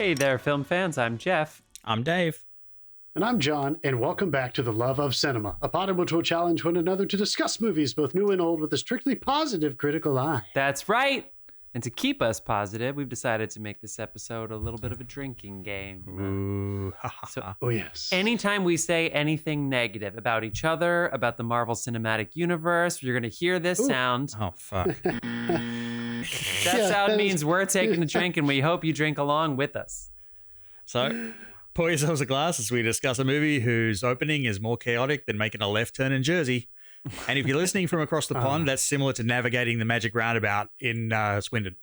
Hey there, film fans. I'm Jeff. I'm Dave. And I'm John, and welcome back to The Love of Cinema, a pod in which we'll challenge one another to discuss movies, both new and old, with a strictly positive critical eye. That's right. And to keep us positive, we've decided to make this episode a little bit of a drinking game. Ooh. So, Oh, yes. anytime we say anything negative about each other, about the Marvel Cinematic Universe, you're going to hear this sound. Oh, fuck. That sound means we're taking a drink, and we hope you drink along with us. So, pour yourselves a glass as we discuss a movie whose opening is more chaotic than making a left turn in Jersey. And if you're listening from across the pond, that's similar to navigating the magic roundabout in Swindon.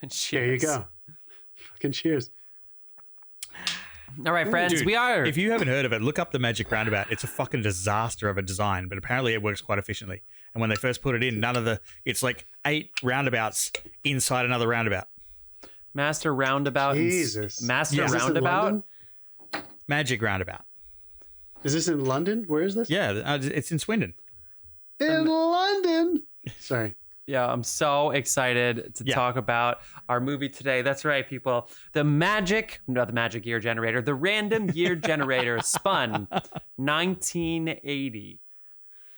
Cheers. There you go. Fucking cheers. All right, friends, Dude, we are. If you haven't heard of it, look up the magic roundabout. It's a fucking disaster of a design, but apparently it works quite efficiently. And when they first put it in, it's like 8 roundabouts inside another roundabout. Master Roundabout. Jesus. Master Is this in Roundabout. London? Magic roundabout. Is this in London? Where is this? Yeah, it's in Swindon. In London. Sorry. Yeah, I'm so excited to talk about our movie today. That's right, people. The magic year generator, the random year generator spun 1980.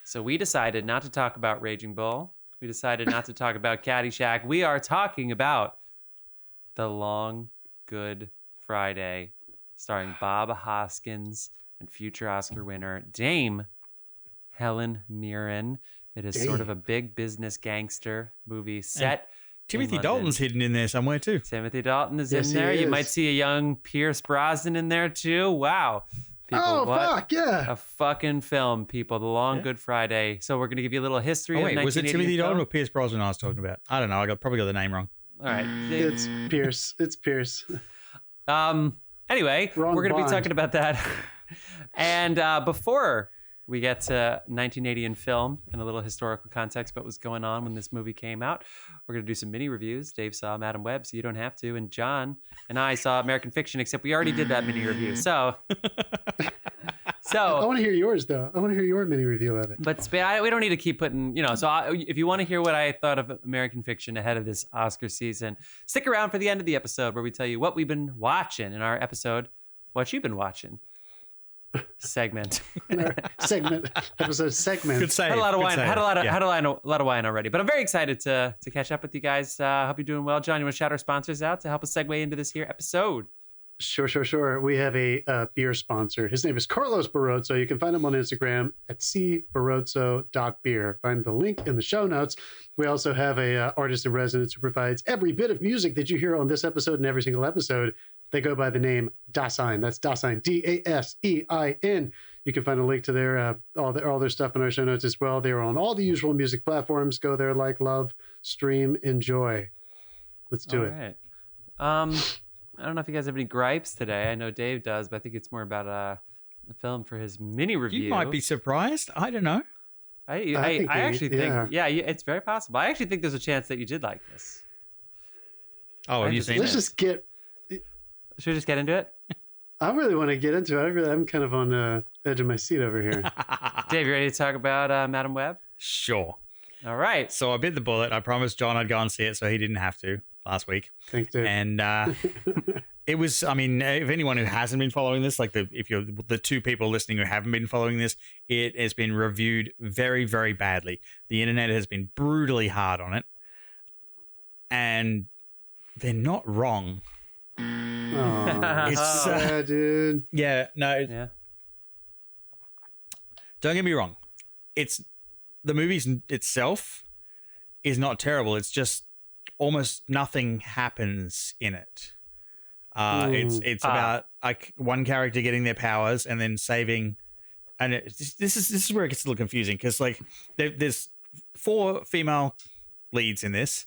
So we decided not to talk about Raging Bull. We decided not to talk about Caddyshack. We are talking about The Long Good Friday, starring Bob Hoskins and future Oscar winner Dame Helen Mirren. It is sort of a big business gangster movie set. Timothy Dalton's hidden in there somewhere too. Timothy Dalton is in there. You might see a young Pierce Brosnan in there too. Wow. People, Fuck, yeah. A fucking film, people. The Long Good Friday. So we're going to give you a little history of 1980 was it Timothy film. Dalton or Pierce Brosnan I was talking about? I don't know. Probably got the name wrong. All right. It's Pierce. It's Pierce. Anyway, Wrong we're going to be Bond. talking about that. And before we get to 1980 in film and a little historical context about what's going on when this movie came out, we're going to do some mini reviews. Dave saw Madam Web, so you don't have to. And John and I saw American Fiction, except we already did that mini review. So I want to hear yours, though. I want to hear your mini review of it. But we don't need to keep putting, if you want to hear what I thought of American Fiction ahead of this Oscar season, stick around for the end of the episode where we tell you what we've been watching in our episode, What You've Been Watching segment. Episode segment. Good save. Had a lot of wine. Save. Had a lot of Yeah. wine already. But I'm very excited to catch up with you guys. Hope you're doing well. John, you want to shout our sponsors out to help us segue into this here episode? Sure. We have a beer sponsor. His name is Carlos Barroso. You can find him on Instagram at cbarroso.beer. Find the link in the show notes. We also have a artist in residence who provides every bit of music that you hear on this episode and every single episode. They go by the name Dasein. That's Dasein, Dasein. You can find a link to their all their stuff in our show notes as well. They are on all the usual music platforms. Go there, like, love, stream, enjoy. Let's do it. All right. I don't know if you guys have any gripes today. I know Dave does, but I think it's more about a film for his mini review. You might be surprised. I don't know. I actually think, it's very possible. I actually think there's a chance that you did like this. Oh, have you seen Let's it? just get... Should we just get into it? I really want to get into it. I'm kind of on the edge of my seat over here. Dave, you ready to talk about Madam Web? Sure. All right. So I bit the bullet. I promised John I'd go and see it so he didn't have to last week. Thanks, Dave. And it was, I mean, if anyone who hasn't been following this, if you're the 2 people listening who haven't been following this, it has been reviewed very, very badly. The internet has been brutally hard on it. And they're not wrong. Oh, It's dude. yeah, no. Yeah. Don't get me wrong. The movie itself is not terrible. It's just almost nothing happens in it. It's about like one character getting their powers and then saving. And this is where it gets a little confusing because there's 4 female leads in this.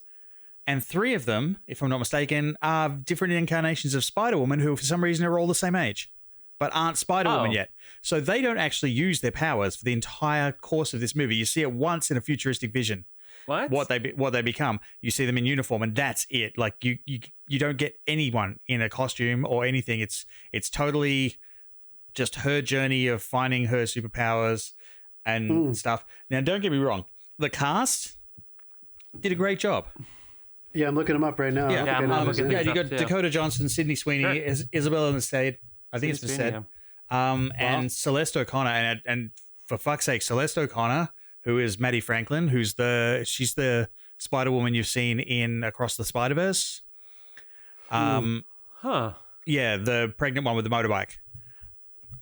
And 3 of them, if I'm not mistaken, are different incarnations of Spider-Woman who, for some reason, are all the same age, but aren't Spider-Woman yet. So they don't actually use their powers for the entire course of this movie. You see it once in a futuristic vision. What they become. You see them in uniform, and that's it. Like you don't get anyone in a costume or anything. It's totally just her journey of finding her superpowers and stuff. Now, don't get me wrong. The cast did a great job. Yeah, I'm looking them up right now. Yeah, I'm looking yeah. things You up got too. Dakota Johnson, Sydney Sweeney, Sure. Isabella Linstead. I think it's Sydney Linstead. Sweeney, And Celeste O'Connor, and for fuck's sake, Celeste O'Connor, who is Maddie Franklin, she's the Spider-Woman you've seen in Across the Spider-Verse. Huh. Yeah, the pregnant one with the motorbike.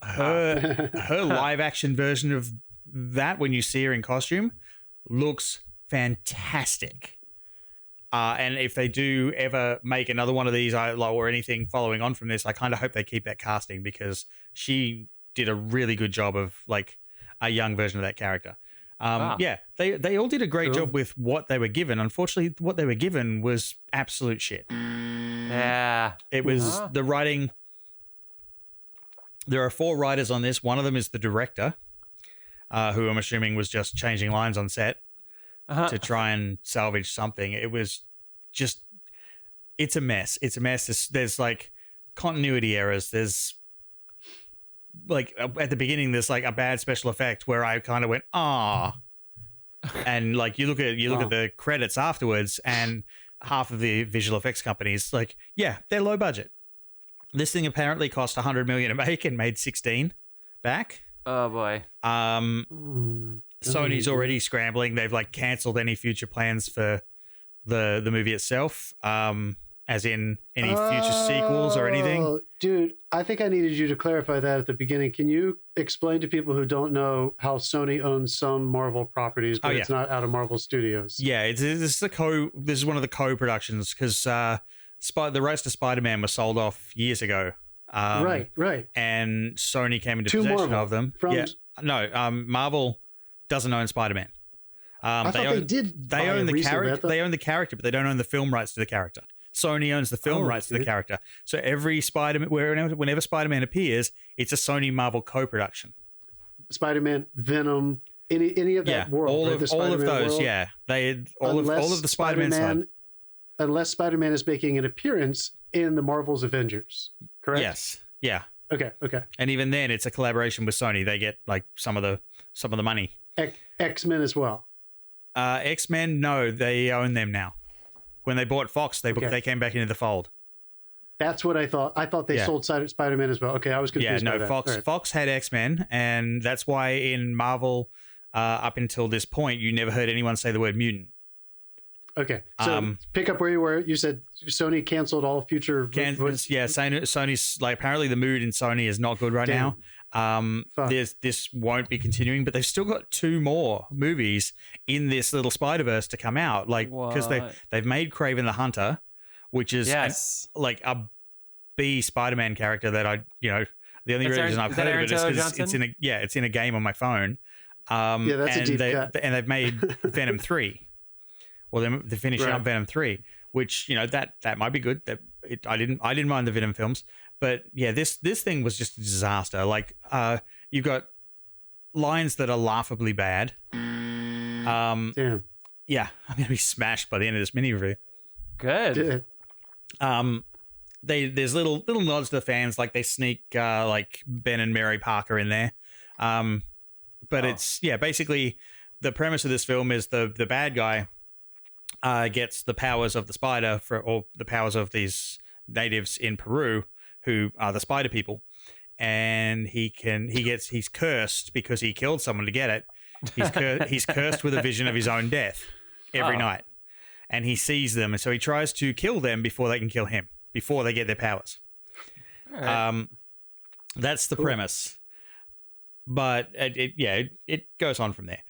Her live action version of that, when you see her in costume, looks fantastic. And if they do ever make another one of these or anything following on from this, I kind of hope they keep that casting, because she did a really good job of like a young version of that character. Yeah, they all did a great job with what they were given. Unfortunately, what they were given was absolute shit. Yeah. It was the writing. There are 4 writers on this. One of them is the director, who I'm assuming was just changing lines on set to try and salvage something. It was just, it's a mess. It's a mess. There's like continuity errors. There's like at the beginning, there's like a bad special effect where I kind of went, and like you look at the credits afterwards, and half of the visual effects companies, like, yeah, they're low budget. This thing apparently cost $100 million to make and made 16 back. Oh boy. Sony's already scrambling. They've like cancelled any future plans for the movie itself, as in any future sequels or anything. Dude, I think I needed you to clarify that at the beginning. Can you explain to people who don't know how Sony owns some Marvel properties, but it's not out of Marvel Studios? Yeah, this is one of the co-productions, because the rights to Spider-Man were sold off years ago. Right. And Sony came into possession of them. Marvel doesn't own Spider-Man. I thought they did. They own the character. They own the character, but they don't own the film rights to the character. Sony owns the film rights to the character. So every Spider-Man, whenever Spider-Man appears, it's a Sony-Marvel co-production. Spider-Man, Venom, any of that world. All of those. World, all of the Spider-Man side. Unless Spider-Man is making an appearance in the Marvel's Avengers, correct? Yes. Yeah. Okay. And even then, it's a collaboration with Sony. They get like some of the money. X-Men as well. X-Men, no, they own them now. When they bought Fox, they came back into the fold. That's what I thought. I thought they sold Spider-Man as well. Okay, I was confused. Yeah, no, Fox had X-Men, and that's why in Marvel, up until this point, you never heard anyone say the word mutant. Okay, so pick up where you were. You said Sony canceled all future. Sony's like, apparently the mood in Sony is not good right now. This won't be continuing, but they've still got 2 more movies in this little Spider-Verse to come out. Like, because they've made Kraven the Hunter, which is like a B Spider-Man character that the only reason I've heard of it is because it's in a game on my phone. That's a deep cut. And they've made Venom 3. Well, they're finishing up Venom 3, which, that might be good. I didn't mind the Venom films, but yeah, this thing was just a disaster. Like, you've got lines that are laughably bad. Damn. Yeah, I'm gonna be smashed by the end of this mini review. Good. There's little nods to the fans, like they sneak like Ben and Mary Parker in there. But it's basically the premise of this film is the bad guy gets the powers of the spider or the powers of these natives in Peru who are the spider people, and he's cursed because he killed someone to get it. He's cursed with a vision of his own death every night, and he sees them, and so he tries to kill them before they can kill him, before they get their powers. Right. That's the premise, but it goes on from there.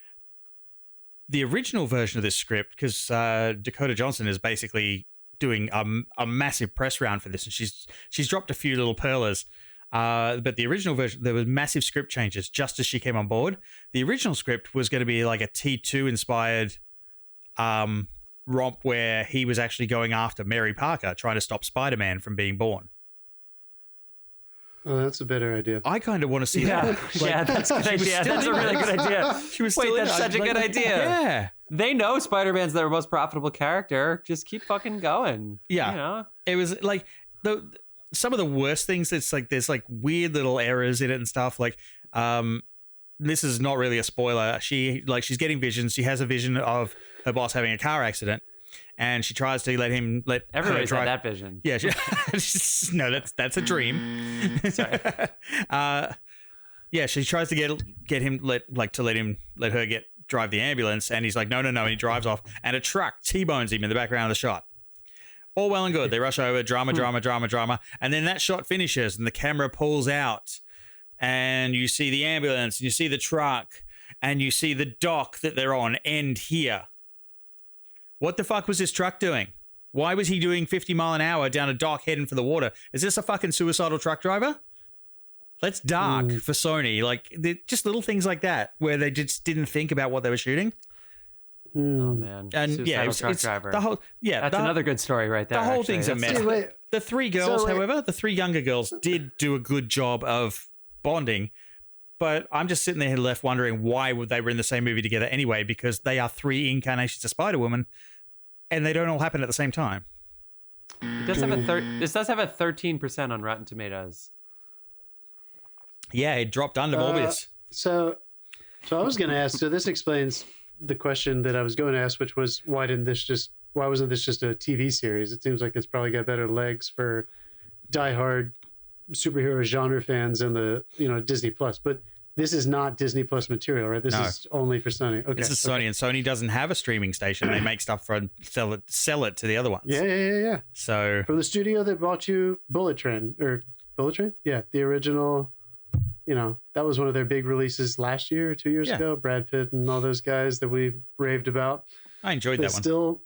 The original version of this script, because Dakota Johnson is basically doing a massive press round for this, and she's dropped a few little pearlers. But the original version, there was massive script changes just as she came on board. The original script was going to be like a T2 inspired romp where he was actually going after Mary Parker, trying to stop Spider-Man from being born. Oh, that's a better idea. I kind of want to see that. That's a good idea. That's a really good idea. That's such a good idea. Yeah. They know Spider-Man's their most profitable character. Just keep fucking going. Yeah. It was like some of the worst things. It's like there's like weird little errors in it and stuff. Like, this is not really a spoiler. She's getting visions. She has a vision of her boss having a car accident, and she tries to let her Everybody's drive. had that vision. Yeah, no, that's a dream. Sorry. Yeah, she tries to get him let her drive the ambulance, and he's like, no, and he drives off, and a truck T-bones him in the background of the shot. All well and good. They rush over, drama, and then that shot finishes, and the camera pulls out, and you see the ambulance, and you see the truck, and you see the dock that they're on end here. What the fuck was this truck doing? Why was he doing 50 mile an hour down a dock heading for the water? Is this a fucking suicidal truck driver? That's dark for Sony. Like, just little things like that where they just didn't think about what they were shooting. Oh man! And Suicidal truck driver. The whole that's another good story right there. The whole actually. thing's a mess. Wait. The three girls, however, the three younger girls did do a good job of bonding. But I'm just sitting there left wondering why they were in the same movie together anyway, because they are three incarnations of Spider-Woman, and they don't all happen at the same time. It does have this does have a 13% on Rotten Tomatoes. Yeah, it dropped under Morbius. So I was going to ask. So this explains the question that I was going to ask, which was why wasn't this just a TV series? It seems like it's probably got better legs for diehard superhero genre fans and the Disney Plus. But this is not Disney Plus material, right? This is only for Sony. Okay, this is Sony, and Sony doesn't have a streaming station. They make stuff for and sell it to the other ones. Yeah. So from the studio that brought you Bullet Train? Yeah, the original. That was one of their big releases last year or 2 years ago. Brad Pitt and all those guys that we raved about. I enjoyed that one.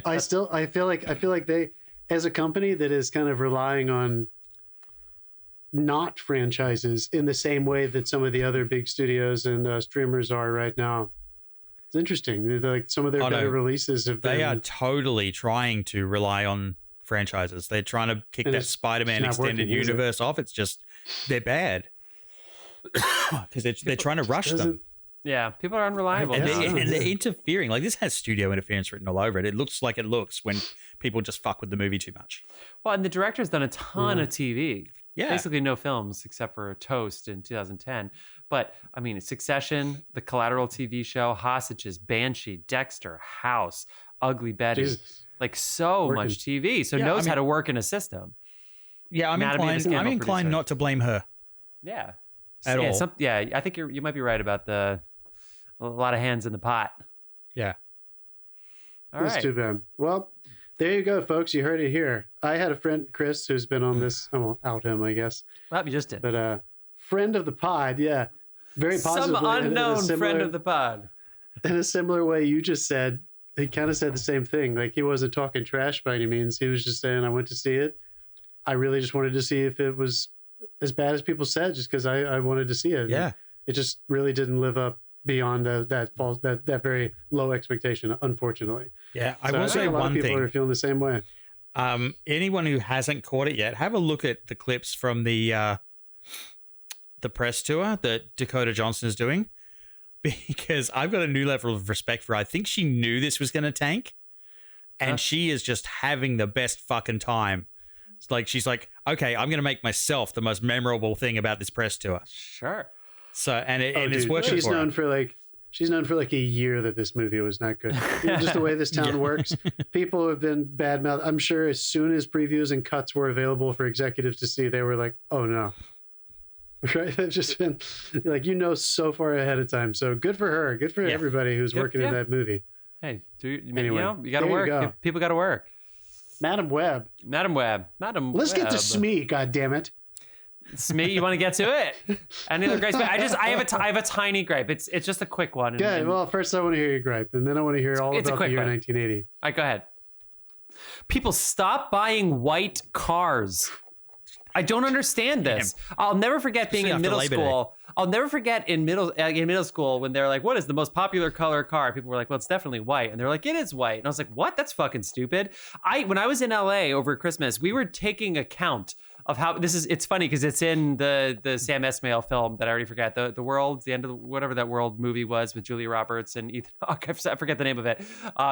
I feel like they, as a company that is kind of relying on not franchises in the same way that some of the other big studios and streamers are right now. It's interesting. Like some of their better releases have been. They are totally trying to rely on franchises. They're trying to kick that Spider-Man extended universe off. It's just they're bad because they're trying to rush them. Yeah, people are unreliable. And they're interfering. Like, this has studio interference written all over it. It looks like it looks when people just fuck with the movie too much. Well, and the director's done a ton of TV. Yeah. Basically no films except for Toast in 2010. But, I mean, Succession, The Collateral TV show, Hostages, Banshee, Dexter, House, Ugly Betty. Jesus. Like, so much TV. So knows how to work in a system. Yeah, I'm inclined not to blame her. Yeah. At all. I think you might be right about a lot of hands in the pot. Yeah. All right. That's too bad. Well, there you go, folks. You heard it here. I had a friend, Chris, who's been on this. I won't out him, I guess. Well, you just did. But friend of the pod, yeah. Very positive. Some unknown friend of the pod. In a similar way you just said, he kind of said the same thing. Like, he wasn't talking trash by any means. He was just saying, I went to see it. I really just wanted to see if it was as bad as people said, just because I wanted to see it. Yeah. It just really didn't live up beyond that very low expectation, unfortunately. Yeah, I will say one thing. A lot of people are feeling the same way. Anyone who hasn't caught it yet, have a look at the clips from the press tour that Dakota Johnson is doing, because I've got a new level of respect for her. I think she knew this was going to tank, and she is just having the best fucking time. It's like, she's like, okay, I'm going to make myself the most memorable thing about this press tour. Sure. So, and it's working she's for known her. for like She's known for like a year that this movie was not good. Just the way this town works. People have been bad mouth. I'm sure as soon as previews and cuts were available for executives to see, they were like, oh no. Right? They've just been like, so far ahead of time. So good for her. Good for everybody who's working in that movie. Hey, anyway, you got to work. Go. People got to work. Madam Webb. Let's get to Smee, goddammit. Smee, you want to get to it? Any other gripes? I have a tiny gripe. It's just a quick one. Good. Well, first I want to hear your gripe, and then I want to hear all about the year 1980. All right, go ahead. People, stop buying white cars. I don't understand this. I'll never forget being in middle school. I'll never forget in middle school when they're like, what is the most popular color car? People were like, well, it's definitely white. And they're like, it is white. And I was like, what? That's fucking stupid. When I was in LA over Christmas, we were taking account of how it's funny because it's in the Sam Esmail film that I already forgot, the world, the end of whatever that world movie was with Julia Roberts and Ethan Hawke. I forget the name of it.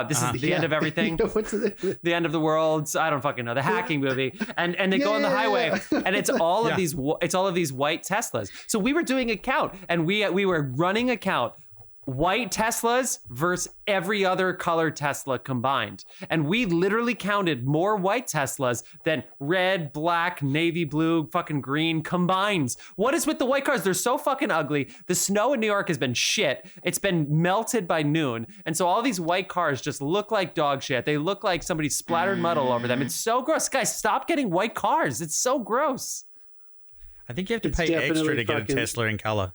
This is the end of everything. The end of the world. I don't fucking know. The hacking movie. And they go on the highway and it's all of these white Teslas. So we were doing account and we were running account white Teslas versus every other color Tesla combined. And we literally counted more white Teslas than red, black, navy blue, fucking green combined. What is with the white cars? They're so fucking ugly. The snow in New York has been shit. It's been melted by noon. And so all these white cars just look like dog shit. They look like somebody splattered mud all over them. It's so gross. Guys, stop getting white cars. It's so gross. I think you have to pay extra to get a Tesla in color.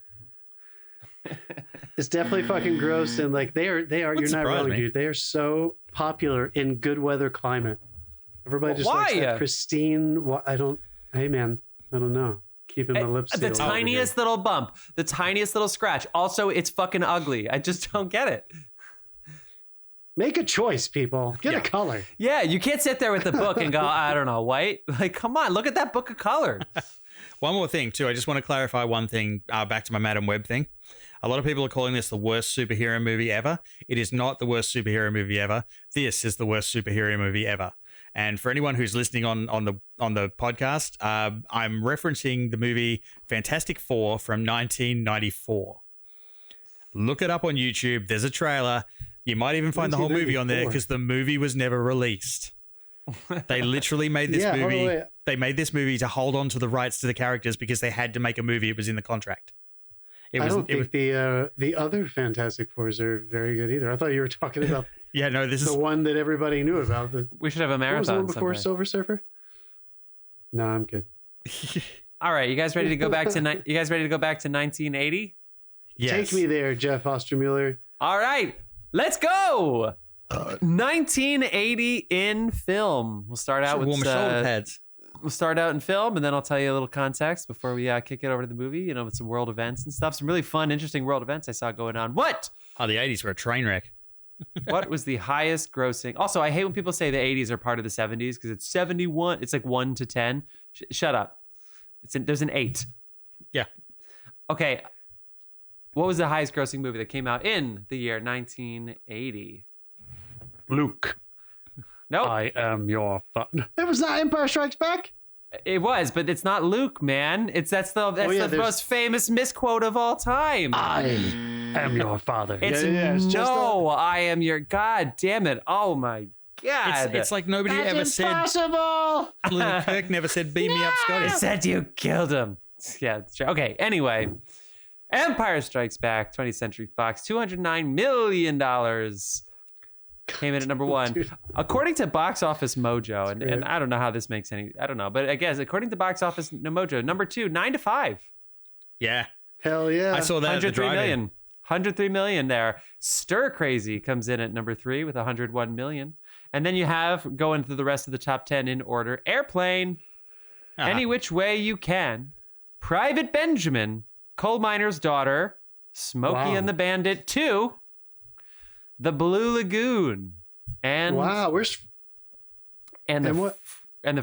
It's definitely fucking gross, and like they are. You're not wrong, dude. They are so popular in good weather climate. Everybody just likes that pristine. Hey man, I don't know. Keeping my lips sealed. The tiniest little bump, the tiniest little scratch. Also, it's fucking ugly. I just don't get it. Make a choice, people. Get a color. Yeah, you can't sit there with the book and go, I don't know, white. Like, come on, look at that book of color. One more thing, too. I just want to clarify one thing back to my Madam Web thing. A lot of people are calling this the worst superhero movie ever. It is not the worst superhero movie ever. This is the worst superhero movie ever. And for anyone who's listening on the podcast, I'm referencing the movie Fantastic Four from 1994. Look it up on YouTube. There's a trailer. You might even find the whole movie on there because the movie was never released. They literally made this movie. They made this movie to hold on to the rights to the characters because they had to make a movie. It was in the contract. I don't think the other Fantastic Fours are very good either. I thought you were talking about this is the one that everybody knew about. We should have a marathon. What was the one before Silver Surfer? No, I'm good. All right, you guys ready to go back to 1980? Yes. Take me there, Jeff Ostermuller. All right, let's go. 1980 in film. We'll start out with shoulder pads. We'll start out in film, and then I'll tell you a little context before we kick it over to the movie, with some world events and stuff. Some really fun, interesting world events I saw going on. What? Oh, the 80s were a train wreck. What was the highest grossing? Also, I hate when people say the 80s are part of the 70s because it's 71. It's like 1 to 10. Shut up. There's an 8. Yeah. Okay. What was the highest grossing movie that came out in the year 1980? Luke. Nope. I am your father. It was not Empire Strikes Back? It was, but it's not Luke, man. That's the most famous misquote of all time. I am your father. It's I am your. God damn it. Oh my God. It's like nobody ever said. That's impossible. Little Kirk never said, beam me up, Scotty. It said you killed him. Yeah, it's true. Okay, anyway. Empire Strikes Back, 20th Century Fox, $209 million. Came in at number 1. Dude. According to Box Office Mojo, and I don't know how this makes any, I don't know, but I guess according to Box Office Mojo, number 2, 9 to 5. Yeah. Hell yeah. I saw that 103 million. 103 million there. Stir Crazy comes in at number 3 with 101 million. And then you have, going through the rest of the top 10 in order, Airplane, Any Which Way You Can, Private Benjamin, Coal Miner's Daughter, Smokey and the Bandit 2, The Blue Lagoon, and the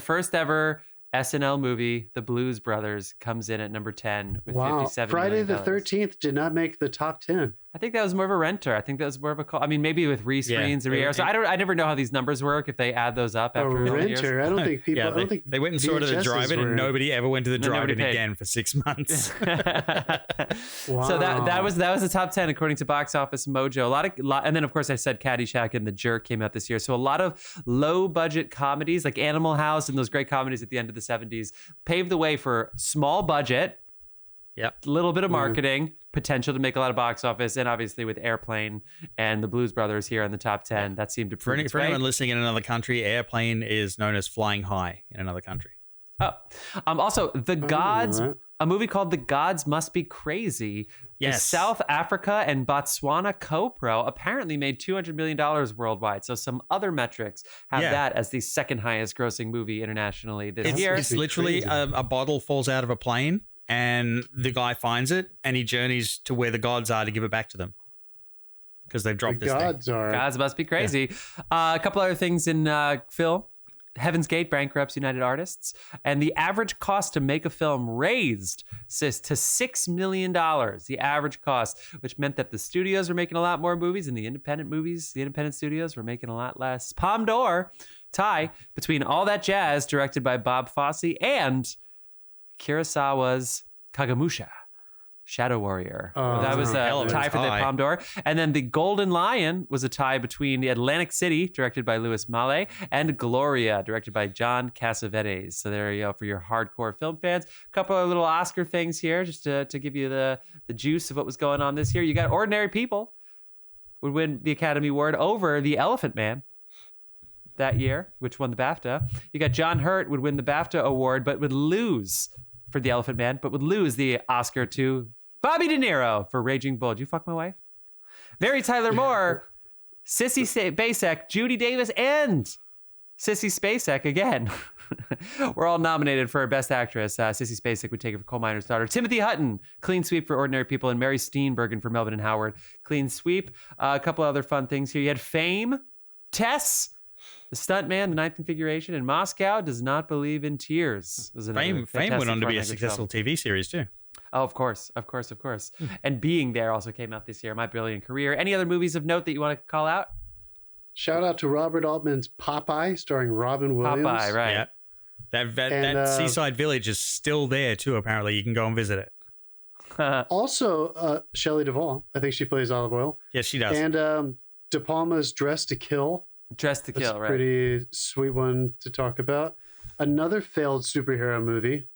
first ever SNL movie, The Blues Brothers, comes in at number 10 with $57 Friday million. the 13th did not make the top 10. I think that was more of a renter. I think that was more of a call. I mean, maybe with rescreens and re-airs. So I never know how these numbers work if they add those up after a renter. I don't think people. Yeah, I don't think they went and saw it at the drive-in, and nobody ever went to the drive-in again for 6 months. Wow. So that was the top 10 according to Box Office Mojo. A lot, and then of course I said Caddyshack and The Jerk came out this year. So a lot of low-budget comedies like Animal House and those great comedies at the end of the 70s paved the way for small budget. Yep. A little bit of marketing, potential to make a lot of box office, and obviously with Airplane and the Blues Brothers here in the top 10, that seemed to prove for anyone listening in another country, Airplane is known as Flying High in another country. Oh, also The Gods, a movie called The Gods Must Be Crazy. Yes. South Africa and Botswana co-pro apparently made $200 million worldwide. So some other metrics have that as the second highest grossing movie internationally this year. It's literally a bottle falls out of a plane, and the guy finds it, and he journeys to where the gods are to give it back to them because they've dropped this thing. Gods Must Be Crazy. Yeah. A couple other things in film. Heaven's Gate bankrupts United Artists, and the average cost to make a film raised to $6 million, the average cost, which meant that the studios were making a lot more movies and the independent studios were making a lot less. Palme d'Or tie between All That Jazz, directed by Bob Fosse, and Kurosawa's Kagemusha, Shadow Warrior. Oh, That was a Hell, tie for the tie. Palme d'Or. And then The Golden Lion was a tie between The Atlantic City, directed by Louis Malle, and Gloria, directed by John Cassavetes. So there you go for your hardcore film fans. A couple of little Oscar things here just to give you the juice of what was going on this year. You got Ordinary People would win the Academy Award over The Elephant Man that year, which won the BAFTA. You got John Hurt would win the BAFTA award, but would lose for The Elephant Man, but would lose the Oscar to Bobby De Niro for Raging Bull. Did you fuck my wife? Mary Tyler Moore, Sissy Spacek, Judy Davis, and Sissy Spacek again. We're all nominated for Best Actress. Sissy Spacek would take it for Coal Miner's Daughter. Timothy Hutton, clean sweep for Ordinary People, and Mary Steenburgen for Melvin and Howard, clean sweep. A couple other fun things here. You had Fame, Tess, The Stuntman, The Ninth Configuration, and Moscow Does Not Believe in Tears. Fame went on to be a successful TV series too. Oh, of course. And Being There also came out this year. My Brilliant Career. Any other movies of note that you want to call out? Shout out to Robert Altman's Popeye, starring Robin Williams. Popeye, right. Yeah. That seaside village is still there too. Apparently, you can go and visit it. Also, Shelley Duvall. I think she plays Olive Oil. Yes, she does. And De Palma's Dress to Kill. Dress to That's Kill, a right. pretty sweet one to talk about. Another failed superhero movie,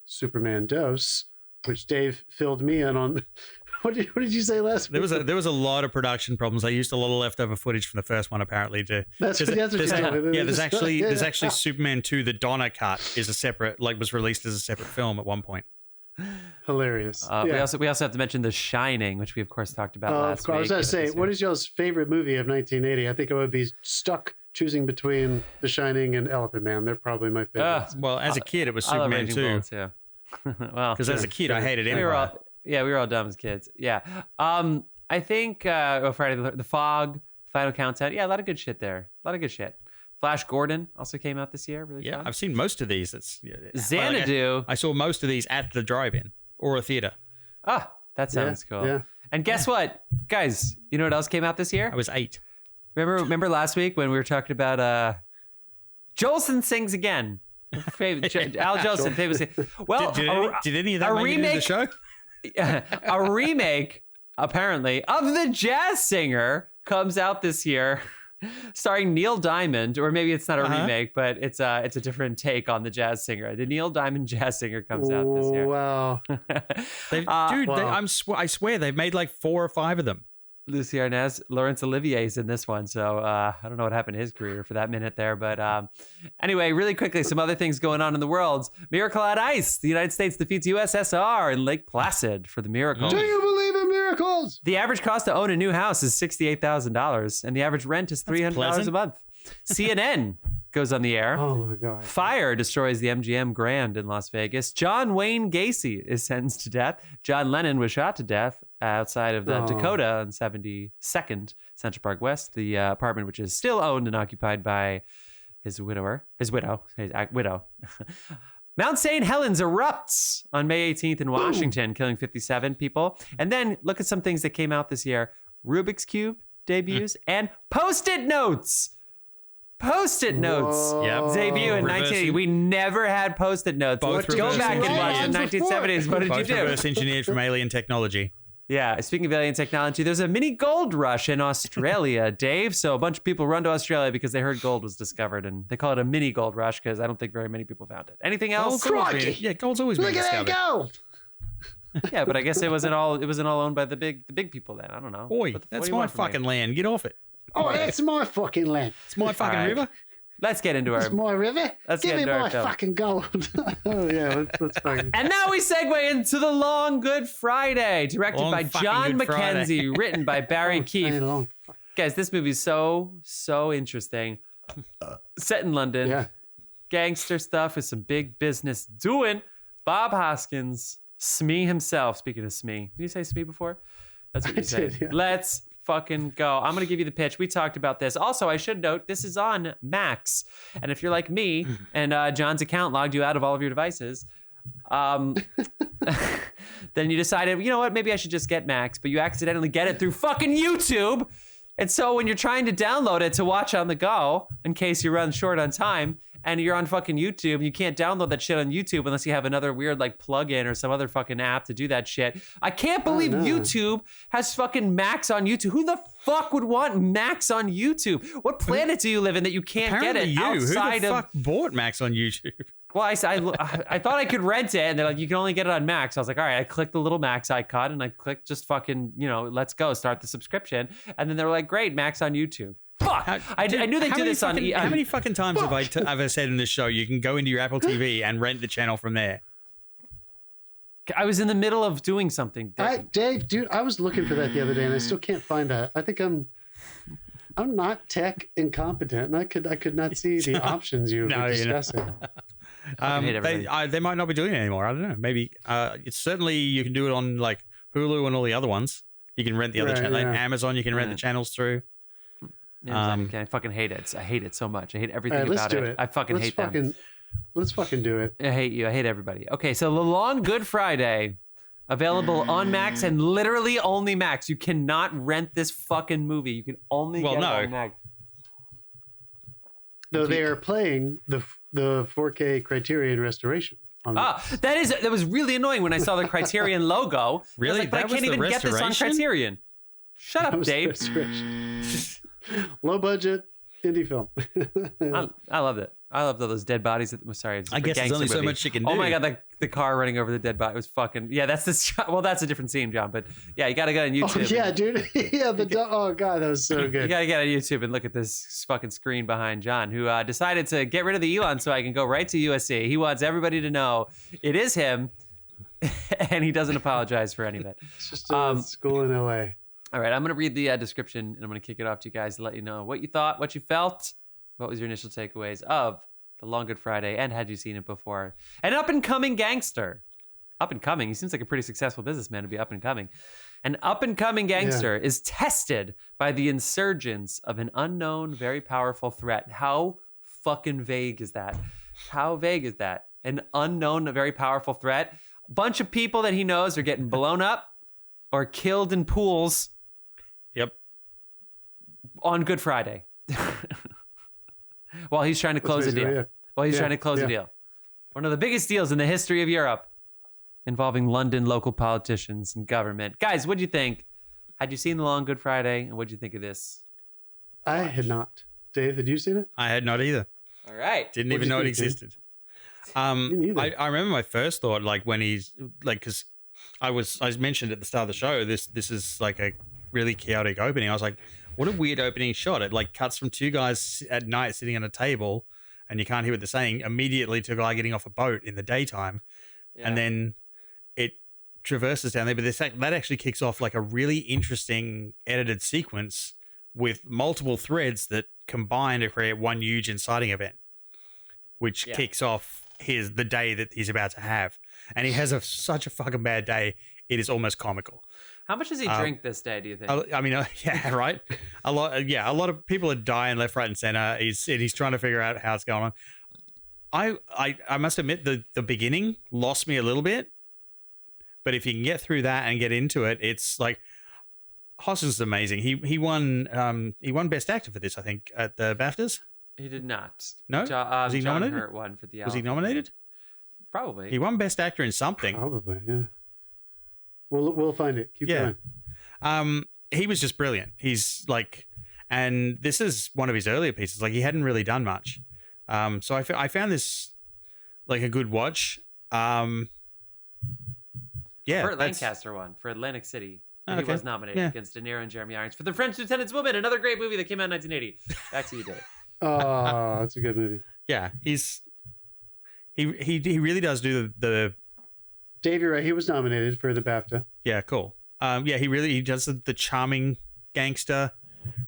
Superman Dose, which Dave filled me in on. What did you say last week? There was a lot of production problems. I used a lot of leftover footage from the first one, apparently. That's what you told me. There's actually Superman 2, the Donna cut is a separate, was released as a separate film at one point. Hilarious. We also have to mention The Shining, which we of course talked about last week. I was going to say, what is y'all's favorite movie of 1980? I think I would be stuck choosing between The Shining and Elephant Man. They're probably my favorites. Well, as a kid, it was I love Superman Raging 2. Bull, too. Well, Because as a kid, I hated Empire. we were all dumb as kids. Yeah. I think Friday the Fog, Final Countdown. Yeah, a lot of good shit there. A lot of good shit. Flash Gordon also came out this year. Really fun. I've seen most of these. Xanadu. I saw most of these at the drive-in or a theater. Ah, that sounds cool. Yeah. And guess what, guys? You know what else came out this year? I was 8. Remember last week when we were talking about Jolson Sings Again. Al Jolson famously. Well, did any of that make it into the show? A remake, apparently, of The Jazz Singer comes out this year, starring Neil Diamond, or maybe it's not a remake, but it's a different take on The Jazz Singer. The Neil Diamond Jazz Singer comes out this year. Wow. I swear they've made like 4 or 5 of them. Lucy Arnaz, Laurence Olivier's in this one, so I don't know what happened to his career for that minute there, but anyway, really quickly, some other things going on in the world. Miracle on Ice. The United States defeats USSR in Lake Placid for the miracle. Do you believe in miracles? The average cost to own a new house is $68,000, and the average rent is $300 a month. CNN goes on the air. Oh my God. Fire destroys the MGM Grand in Las Vegas. John Wayne Gacy is sentenced to death. John Lennon was shot to death outside of the Dakota on 72nd Central Park West, the apartment which is still owned and occupied by his widow. Mount St. Helens erupts on May 18th in Washington, killing 57 people. And then look at some things that came out this year. Rubik's Cube debuts and Post-it notes. Post-it notes debut in 1980. We never had Post-it notes. Both Go back and watch the 1970s. What did you do? Reverse engineered from alien technology. Yeah, speaking of alien technology, there's a mini gold rush in Australia, Dave. So a bunch of people run to Australia because they heard gold was discovered, and they call it a mini gold rush because I don't think very many people found it. Anything else? Gold's always been Look at that discovered. gold. Yeah, but I guess it wasn't all owned by the big people then. I don't know. Oi, that's my fucking land. Get off it. Oh, that's my fucking land. It's my fucking river. Let's get into It's my river. Let's Give get me into our my film. fucking gold. Oh yeah, let's fucking. And now we segue into The Long Good Friday, directed Long by fucking John Good Friday. Mackenzie, written by Barry Keefe. Guys, this movie's so interesting. Set in London. Yeah. Gangster stuff with some big business doing. Bob Hoskins, Smee himself. Speaking of Smee, did you say Smee before? That's what you said. Yeah. Let's fucking go. I'm going to give you the pitch. We talked about this. Also, I should note, this is on Max. And if you're like me and John's account logged you out of all of your devices, then you decided, you know what, maybe I should just get Max, but you accidentally get it through fucking YouTube. And so when you're trying to download it to watch on the go, in case you run short on time, and you're on fucking YouTube, you can't download that shit on YouTube unless you have another weird like plugin or some other fucking app to do that shit. I can't believe YouTube has fucking Max on YouTube. Who the fuck would want Max on YouTube? What planet do you live in that you can't get it outside Who the of? fuck bought Max on YouTube? Well, I thought I could rent it, and they're like, you can only get it on Max. I was like, all right. I clicked the little Max icon, and I clicked just fucking, let's go, start the subscription. And then they were like, great, Max on YouTube. Fuck! I knew they do this on. How many fucking times have I ever said in this show you can go into your Apple TV and rent the channel from there? I was in the middle of doing something. Dave, dude, I was looking for that the other day, and I still can't find that. I think I'm not tech incompetent, and I could not see the options you were discussing. They might not be doing it anymore. I don't know. Maybe it's certainly you can do it on like Hulu and all the other ones. You can rent the other channel. Yeah. Amazon, you can rent the channels through. Yeah, I fucking hate it. I hate it so much. I hate everything about it. I fucking hate them. Let's fucking do it. I hate you. I hate everybody. Okay, so The Long Good Friday, available on Max and literally only Max. You cannot rent this fucking movie. You can only get it on Max. Though they are playing the 4K Criterion restoration. That was really annoying when I saw the Criterion logo. Really? But I can't even get this on Criterion. Shut up, Dave. Low budget indie film. I loved it. I loved all those dead bodies. Sorry, I guess there's only so much you can do. Oh my god, the car running over the dead body was fucking. Yeah, that's this. Well, that's a different scene, John. But yeah, you gotta go on YouTube. Oh, yeah, dude. Yeah, oh god, that was so good. You gotta get on YouTube and look at this fucking screen behind John, who decided to get rid of the Elon so I can go right to USC. He wants everybody to know it is him, and he doesn't apologize for any of it. It's just a school in LA. All right, I'm going to read the description, and I'm going to kick it off to you guys to let you know what you thought, what you felt, what was your initial takeaways of The Long Good Friday, and had you seen it before? An up-and-coming gangster. Up-and-coming? He seems like a pretty successful businessman to be up-and-coming. An up-and-coming gangster is tested by the insurgents of an unknown, very powerful threat. How fucking vague is that? How vague is that? An unknown, a very powerful threat. A bunch of people that he knows are getting blown up or killed in pools. Yep. On Good Friday. While he's trying to close a deal. While he's trying to close a deal. One of the biggest deals in the history of Europe involving London local politicians and government. Guys, what'd you think? Had you seen The Long Good Friday? And what'd you think of this? I had not. Dave, had you seen it? I had not either. All right. Didn't even know it existed. I remember my first thought, like when he's like, because I mentioned at the start of the show, this is like a really chaotic opening. I was like, what a weird opening shot. It like cuts from two guys at night sitting on a table and you can't hear what they're saying, immediately to a guy getting off a boat in the daytime. Yeah. And then it traverses down there. But that actually kicks off like a really interesting edited sequence with multiple threads that combine to create one huge inciting event, which kicks off the day that he's about to have. And he has such a fucking bad day, it is almost comical. How much does he drink this day, do you think? I mean, yeah, right? A lot of people are dying left, right, and center. He's trying to figure out how it's going on. I must admit, the beginning lost me a little bit. But if you can get through that and get into it, it's like, Hoskins is amazing. He won Best Actor for this, I think, at the BAFTAs. He did not. No? Was he nominated? John Hurt won for the Was he nominated? Probably. He won Best Actor in something. Probably, yeah. We'll find it. Keep going. He was just brilliant. He's like, and this is one of his earlier pieces. Like he hadn't really done much. So I found this like a good watch. Burt Lancaster won for Atlantic City. He was nominated against DeNiro and Jeremy Irons for The French Lieutenant's Woman, another great movie that came out in 1980. Back to you, Dave. Oh, that's a good movie. Yeah, he really does do the. Dave, you're right. He was nominated for the BAFTA. Yeah, cool. He does the charming gangster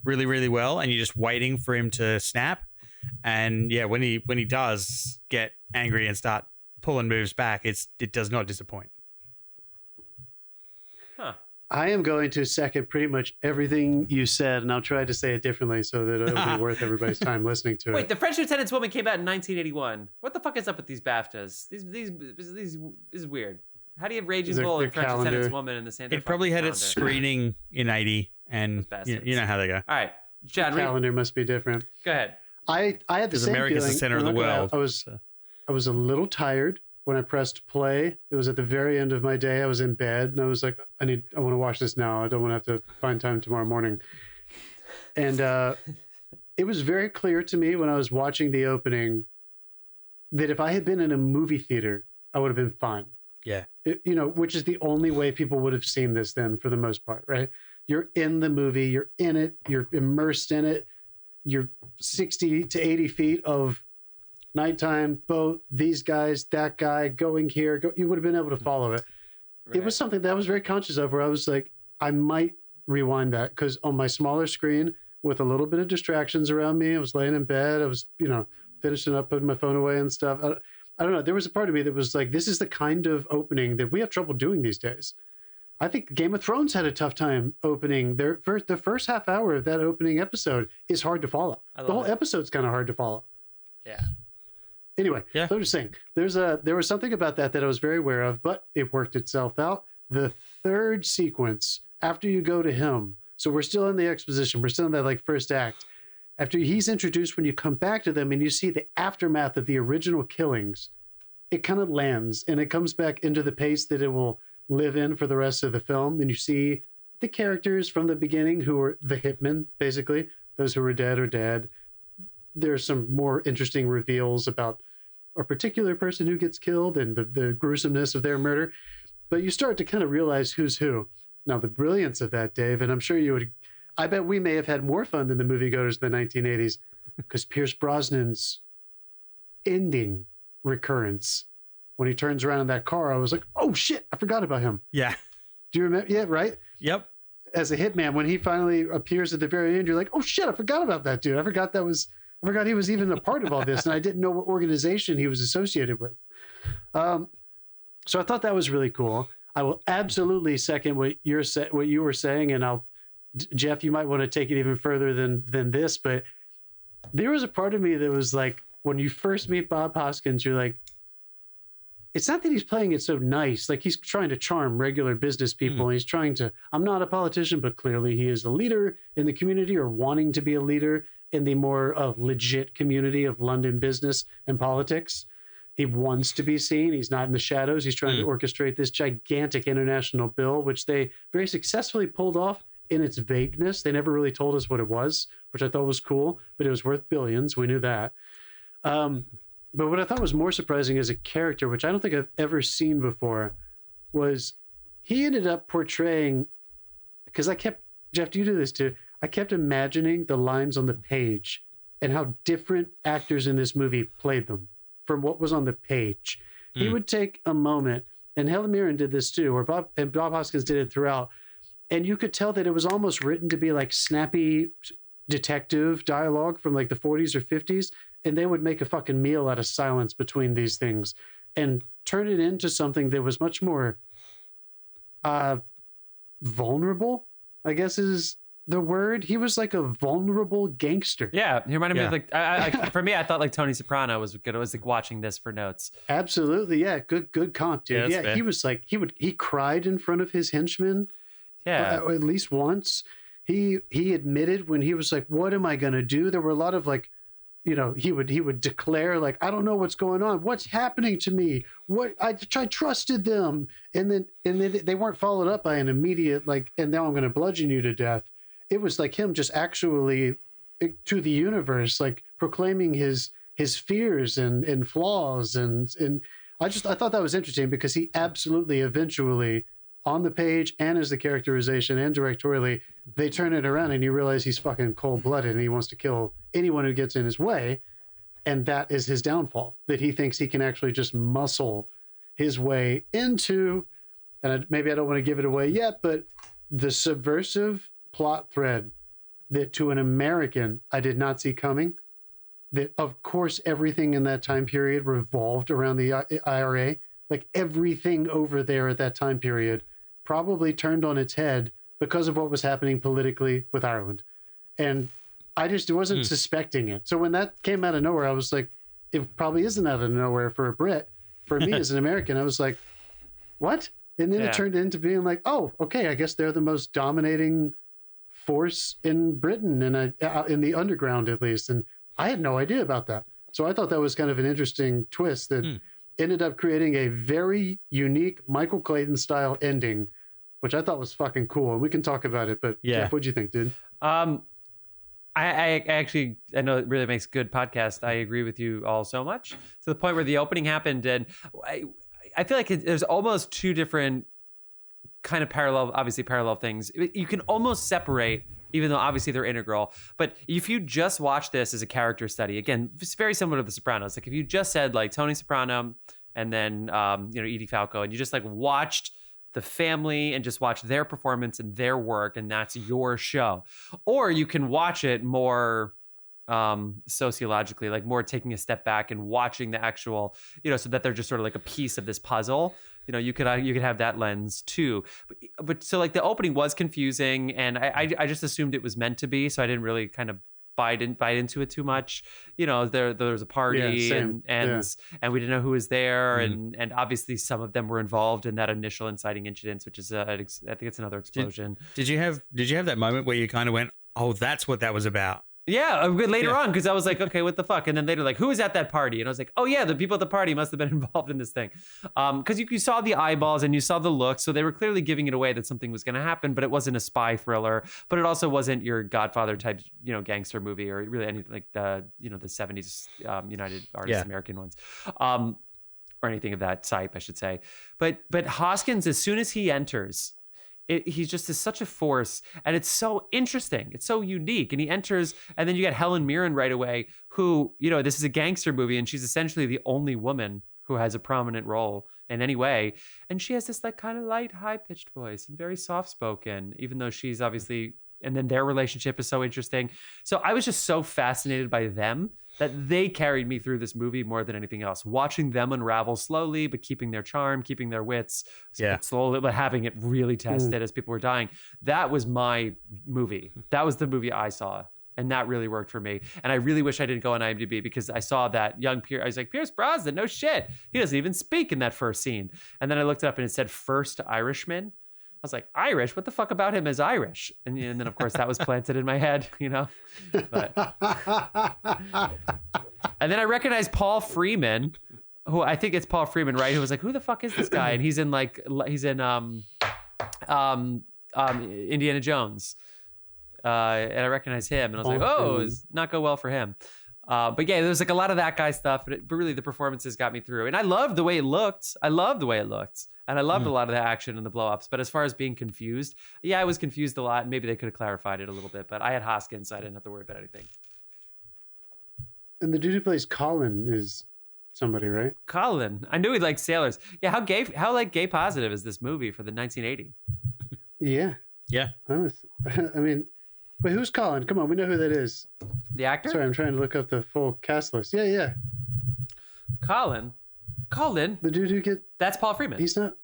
really, really well, and you're just waiting for him to snap. And yeah, when he does get angry and start pulling moves back, it does not disappoint. Huh. I am going to second pretty much everything you said, and I'll try to say it differently so that it'll be worth everybody's time listening to it. Wait, The French Lieutenant's Woman came out in 1981. What the fuck is up with these BAFTAs? These is weird. How do you have Raging Bull and French Lieutenant's Woman in the same? It probably had its screening in 80, And bastards. you know how they go. All right, Chad, The calendar must be different. go ahead. I had the Because same America's the feeling. center of I'm the not gonna lie, world. I was a little tired when I pressed play. It was at the very end of my day. I was in bed and I was like, I want to watch this now. I don't want to have to find time tomorrow morning. And it was very clear to me when I was watching the opening that if I had been in a movie theater, I would have been fine. Yeah. Which is the only way people would have seen this then for the most part, right? You're in the movie, you're in it, you're immersed in it. You're 60 to 80 feet of nighttime boat, these guys, that guy, going here. You would have been able to follow it. Right. It was something that I was very conscious of where I was like, I might rewind that because on my smaller screen with a little bit of distractions around me, I was laying in bed. I was, finishing up, putting my phone away and stuff. I don't know. There was a part of me that was like, this is the kind of opening that we have trouble doing these days. I think Game of Thrones had a tough time opening. The first half hour of that opening episode is hard to follow. The whole episode's kind of hard to follow. Yeah. Anyway, Yeah. so I'm just saying, there was something about that I was very aware of, but it worked itself out. The third sequence, after you go to him, so we're still in the exposition. We're still in that first act. After he's introduced, when you come back to them and you see the aftermath of the original killings, it kind of lands and it comes back into the pace that it will live in for the rest of the film. And you see the characters from the beginning who were the hitmen, basically. Those who were dead are dead. There's some more interesting reveals about a particular person who gets killed and the gruesomeness of their murder. But you start to kind of realize who's who. Now, the brilliance of that, Dave, and I'm sure you would, I bet we may have had more fun than the moviegoers in the 1980s because Pierce Brosnan's ending recurrence, when he turns around in that car, I was like, oh shit, I forgot about him. Yeah. Do you remember? Yeah, right? Yep. As a hitman, when he finally appears at the very end, you're like, oh shit, I forgot about that dude. I forgot he was even a part of all this, and I didn't know what organization he was associated with. So I thought that was really cool. I will absolutely second what you were saying, and Jeff, you might want to take it even further than this, but there was a part of me that was like, when you first meet Bob Hoskins, you're like, it's not that he's playing it so nice. Like he's trying to charm regular business people. And he's trying to, I'm not a politician, but clearly he is a leader in the community or wanting to be a leader in the more legit community of London business and politics. He wants to be seen. He's not in the shadows. He's trying to orchestrate this gigantic international bill, which they very successfully pulled off in its vagueness. They never really told us what it was, which I thought was cool, but it was worth billions. We knew that. But what I thought was more surprising as a character, which I don't think I've ever seen before, was he ended up portraying, because Jeff, do you do this too? I kept imagining the lines on the page and how different actors in this movie played them from what was on the page. He would take a moment, and Helen Mirren did this too, or Bob Hoskins did it throughout, and you could tell that it was almost written to be like snappy detective dialogue from like the 40s or 50s, and they would make a fucking meal out of silence between these things and turn it into something that was much more vulnerable, I guess is the word. He was like a vulnerable gangster. Yeah, he reminded me of like, for me, I thought like Tony Soprano was good. I was like watching this for notes. Absolutely, yeah, good comp, dude. Yeah, he was like, he cried in front of his henchmen. Yeah, at least once. He admitted when he was like, what am I gonna do? There were a lot of like, he would declare like, I don't know what's going on. What's happening to me? What I trusted them, and then they weren't followed up by an immediate like, and now I'm going to bludgeon you to death. It was like him just actually to the universe, like proclaiming his fears and flaws, and I thought that was interesting because he absolutely eventually, on the page and as the characterization and directorially, they turn it around and you realize he's fucking cold-blooded and he wants to kill anyone who gets in his way. And that is his downfall, that he thinks he can actually just muscle his way into, and maybe I don't want to give it away yet, but the subversive plot thread that to an American I did not see coming, that of course everything in that time period revolved around the IRA. Like everything over there at that time period probably turned on its head because of what was happening politically with Ireland. And I just wasn't suspecting it. So when that came out of nowhere, I was like, it probably isn't out of nowhere for a Brit. For me as an American, I was like, what? And then it turned into being like, oh, okay, I guess they're the most dominating force in Britain and in the underground at least. And I had no idea about that. So I thought that was kind of an interesting twist that ended up creating a very unique Michael Clayton style ending, which I thought was fucking cool. And we can talk about it. But Yeah. Jeff, what'd you think, dude? I actually, I know it really makes good podcast. I agree with you all so much to the point where the opening happened, and I feel like there's almost two different kind of parallel things. You can almost separate, even though obviously they're integral. But if you just watch this as a character study, again, it's very similar to The Sopranos. Like if you just said like Tony Soprano and then Edie Falco, and you just like watched the family and just watch their performance and their work, and that's your show. Or you can watch it more sociologically, like more taking a step back and watching the actual, so that they're just sort of like a piece of this puzzle. You could have that lens too. But so like the opening was confusing, and I just assumed it was meant to be, so I didn't really kind of bite into it too much. There was a party and we didn't know who was there, and obviously some of them were involved in that initial inciting incidents, which is I think it's another explosion. Did you have that moment where you kind of went, oh, that's what that was about? Yeah, later on, because I was like, okay, what the fuck? And then later, like, who was at that party? And I was like, oh yeah, the people at the party must have been involved in this thing. Because you saw the eyeballs and you saw the looks, so they were clearly giving it away that something was going to happen, but it wasn't a spy thriller, but it also wasn't your Godfather type, gangster movie, or really anything like the 70s United Artists American ones. Or anything of that type, I should say. But Hoskins, as soon as he enters, he's just such a force, and it's so interesting. It's so unique. And he enters, and then you get Helen Mirren right away, who, this is a gangster movie, and she's essentially the only woman who has a prominent role in any way. And she has this like kind of light, high-pitched voice and very soft-spoken, even though she's obviously, and then their relationship is so interesting. So I was just so fascinated by them that they carried me through this movie more than anything else. Watching them unravel slowly, but keeping their charm, keeping their wits, slowly, but having it really tested as people were dying. That was my movie. That was the movie I saw. And that really worked for me. And I really wish I didn't go on IMDb, because I saw that young Pierce. I was like, Pierce Brosnan, no shit. He doesn't even speak in that first scene. And then I looked it up and it said First Irishman. I was like, Irish? What the fuck about him as Irish? And then, of course, that was planted in my head, But... And then I recognized Paul Freeman, who I think it's Paul Freeman, right? Who was like, who the fuck is this guy? And he's in Indiana Jones. And I recognized him, and I was like, oh, it's not go well for him. But yeah, there was like a lot of that guy stuff, but really the performances got me through. And I loved the way it looked. And I loved a lot of the action and the blow-ups. But as far as being confused, I was confused a lot. And maybe they could have clarified it a little bit. But I had Hoskins, so I didn't have to worry about anything. And the dude who plays Colin is somebody, right? Colin. I knew he liked sailors. Yeah, how gay positive is this movie for the 1980? Yeah. Yeah. I mean, wait, who's Colin? Come on, we know who that is. The actor? Sorry, I'm trying to look up the full cast list. Yeah. Colin. The dude who That's Paul Freeman. He's not...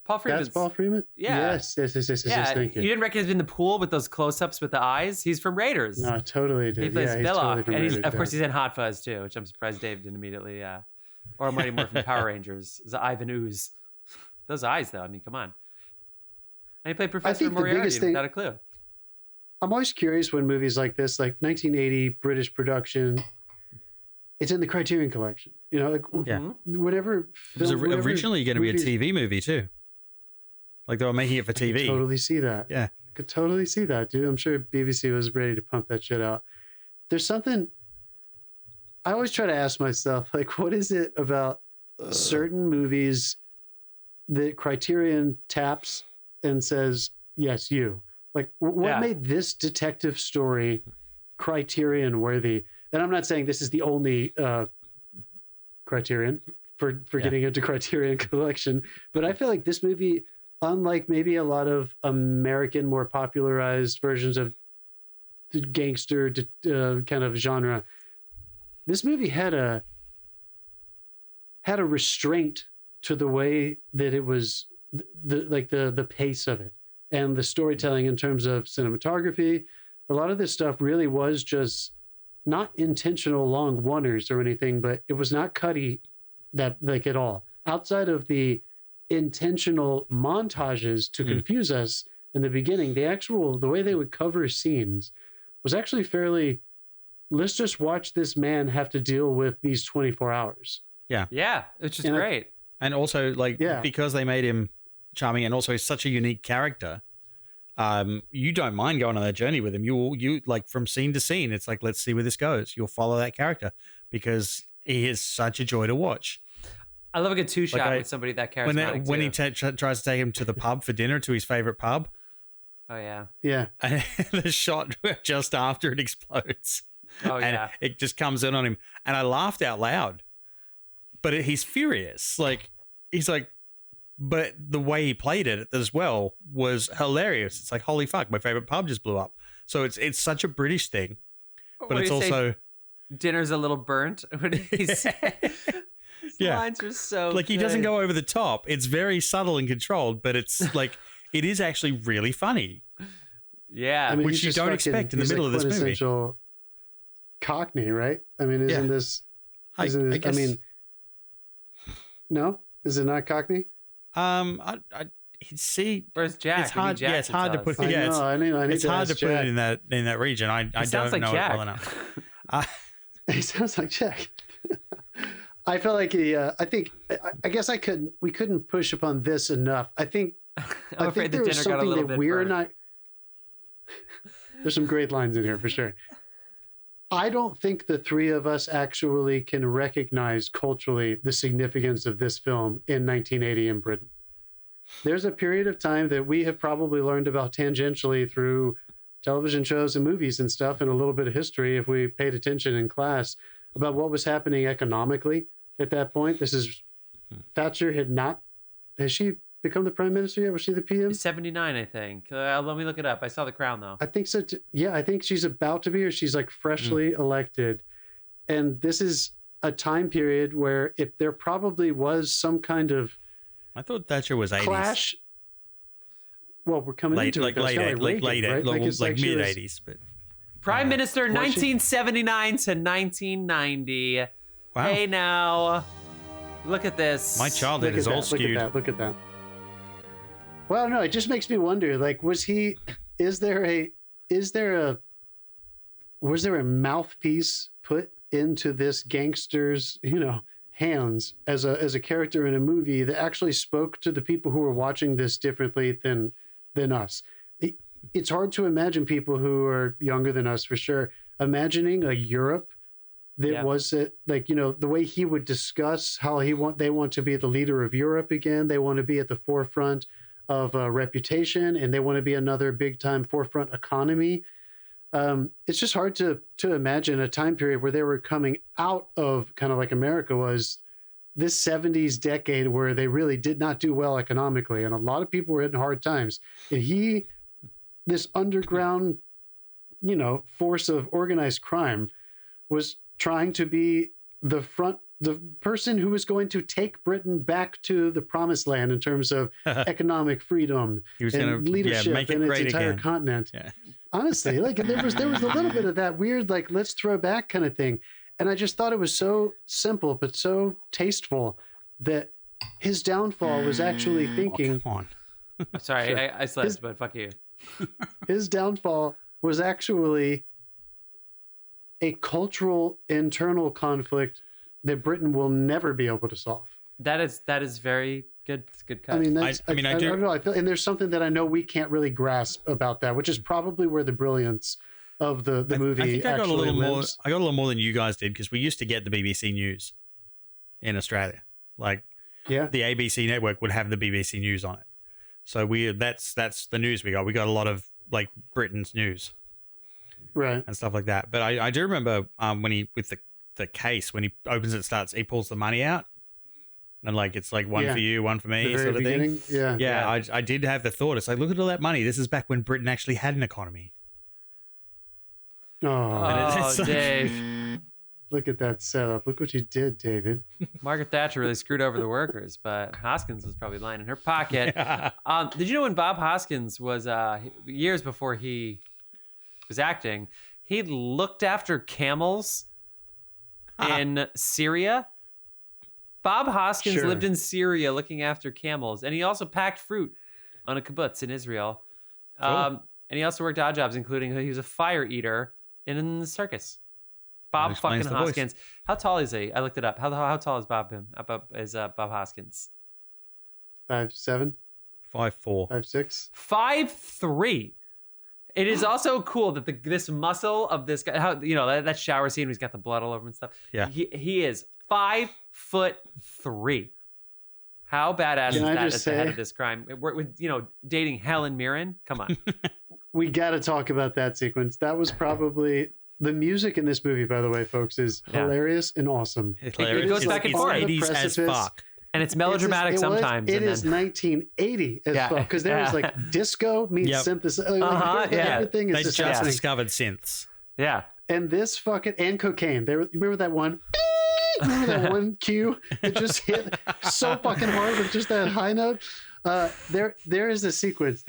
Paul Freeman. That's Paul Freeman? Yeah. Yes, thank you. You didn't recognize him in the pool with those close-ups with the eyes? He's from Raiders. No, I totally did. He plays he's Belloc. totally from And Raiders, of course he's in Hot Fuzz too, which I'm surprised Dave didn't immediately, Or Mighty Morphin Power Rangers. It's Ivan Ooze. Those eyes though, I mean, come on. And he played Professor Moriarty without a clue. I'm always curious when movies like this, like 1980 British production, it's in the Criterion Collection. Whenever it was originally going to be a TV movie too. Like they were making it for TV. I could totally see that. Yeah. I could totally see that, dude. I'm sure BBC was ready to pump that shit out. There's something I always try to ask myself, like, what is it about certain movies that Criterion taps and says, yes, you. Like, what made this detective story Criterion worthy? And I'm not saying this is the only Criterion for getting into Criterion Collection, but I feel like this movie, unlike maybe a lot of American, more popularized versions of the gangster kind of genre, this movie had a restraint to the way that it was, the pace of it and the storytelling in terms of cinematography. A lot of this stuff really was just not intentional long oneers or anything, but it was not cutty that like at all. Outside of the intentional montages to confuse us in the beginning, the way they would cover scenes was actually fairly, let's just watch this man have to deal with these 24 hours. Yeah, which is great. And also, like, because they made him charming and also he's such a unique character, you don't mind going on that journey with him. You like, from scene to scene, it's like, let's see where this goes. You'll follow that character because he is such a joy to watch. I love a good two-shot with somebody that charismatic. When he tries to take him to the pub for dinner, to his favorite pub. Oh, yeah. Yeah. And the shot just after it explodes. Oh, and yeah. it just comes in on him. And I laughed out loud. But he's furious. Like, he's like, but the way he played it as well was hilarious. It's like, holy fuck, my favorite pub just blew up. So it's such a British thing. But it's also... Dinner's a little burnt. What did he say? His lines are so like, he doesn't go over the top. It's very subtle and controlled, but it's like, it is actually really funny. Yeah. I mean, which you don't expect in the middle of this movie. Cockney, right? I mean, isn't this... I mean... No? Is it not Cockney? See, where's Jack? It's hard. Yeah, it's hard to put. Yeah, it's hard to put it in that region. I don't know it well enough. He sounds like Jack. I feel like I guess we couldn't push upon this enough. I think there was something that we're not. There's some great lines in here for sure. I don't think the three of us actually can recognize culturally the significance of this film in 1980 in Britain. There's a period of time that we have probably learned about tangentially through television shows and movies and stuff, and a little bit of history if we paid attention in class about what was happening economically at that point. Thatcher has she become the prime minister yet? Was she the PM? 79, I think. Let me look it up. I saw The Crown, though. I think so. I think she's about to be, or she's like freshly elected. And this is a time period where if there probably was some kind of... I thought Thatcher was 80s. Clash. Well, we're coming into late mid 80s, but Prime Minister 1979 to 1990. Wow. Hey now, look at this. My childhood is all skewed. Look at that. Well, no, it just makes me wonder. Like, was there a mouthpiece put into this gangster's, hands as a character in a movie that actually spoke to the people who were watching this differently than us? It's hard to imagine people who are younger than us, for sure, imagining a Europe that was like, the way he would discuss how they want to be the leader of Europe again. They want to be at the forefront of reputation, and they want to be another big time forefront economy. It's just hard to imagine a time period where they were coming out of, kind of like America was, this 70s decade where they really did not do well economically, and a lot of people were in hard times. And this underground, force of organized crime, was trying to be the person who was going to take Britain back to the promised land in terms of economic freedom and leadership in its entire continent. Yeah. Honestly, like there was a little bit of that weird, like, let's throw back kind of thing. And I just thought it was so simple, but so tasteful that his downfall was actually thinking... Oh, come on. Sorry, sure. I slept, but fuck you. His downfall was actually a cultural internal conflict that Britain will never be able to solve. That is very good. It's a good cut. I mean, I don't know. I feel, and there's something that I know we can't really grasp about that, which is probably where the brilliance of the movie. I think I got a little lives. More. I got a little more than you guys did, because we used to get the BBC News in Australia. Like, the ABC network would have the BBC News on it. So that's the news we got. We got a lot of, like, Britain's news, right, and stuff like that. But I do remember when he, with the case, when he opens it, he pulls the money out, and like, it's like one for you, one for me, sort of thing. Yeah. I did have the thought. It's like, look at all that money. This is back when Britain actually had an economy. Oh, Dave. Look at that setup. Look what you did, David. Margaret Thatcher really screwed over the workers, but Hoskins was probably lying in her pocket. Did you know when Bob Hoskins was, years before he was acting, he looked after camels in Syria? Bob Hoskins lived in Syria looking after camels, and he also packed fruit on a kibbutz in Israel. And he also worked odd jobs, including he was a fire eater in the circus. Bob fucking Hoskins. How tall is he? I looked it up. How tall is Bob? Bob Hoskins? 5'7", 5'4", 5'6", 5'3". It is also cool that this muscle of this guy, how that shower scene where he's got the blood all over him and stuff. Yeah, he is 5'3". How badass is that at the head of this crime? With dating Helen Mirren. Come on. We got to talk about that sequence. That was probably the music in this movie, by the way, folks, is hilarious and awesome. It goes back and forth. 80s as fuck. And it's melodramatic sometimes. It is 1980 as well, because there is like disco meets synthesis. Everything is just discovered synths. Yeah. And this and cocaine. Remember that one? Remember that one cue that just hit so fucking hard with just that high note? There is a sequence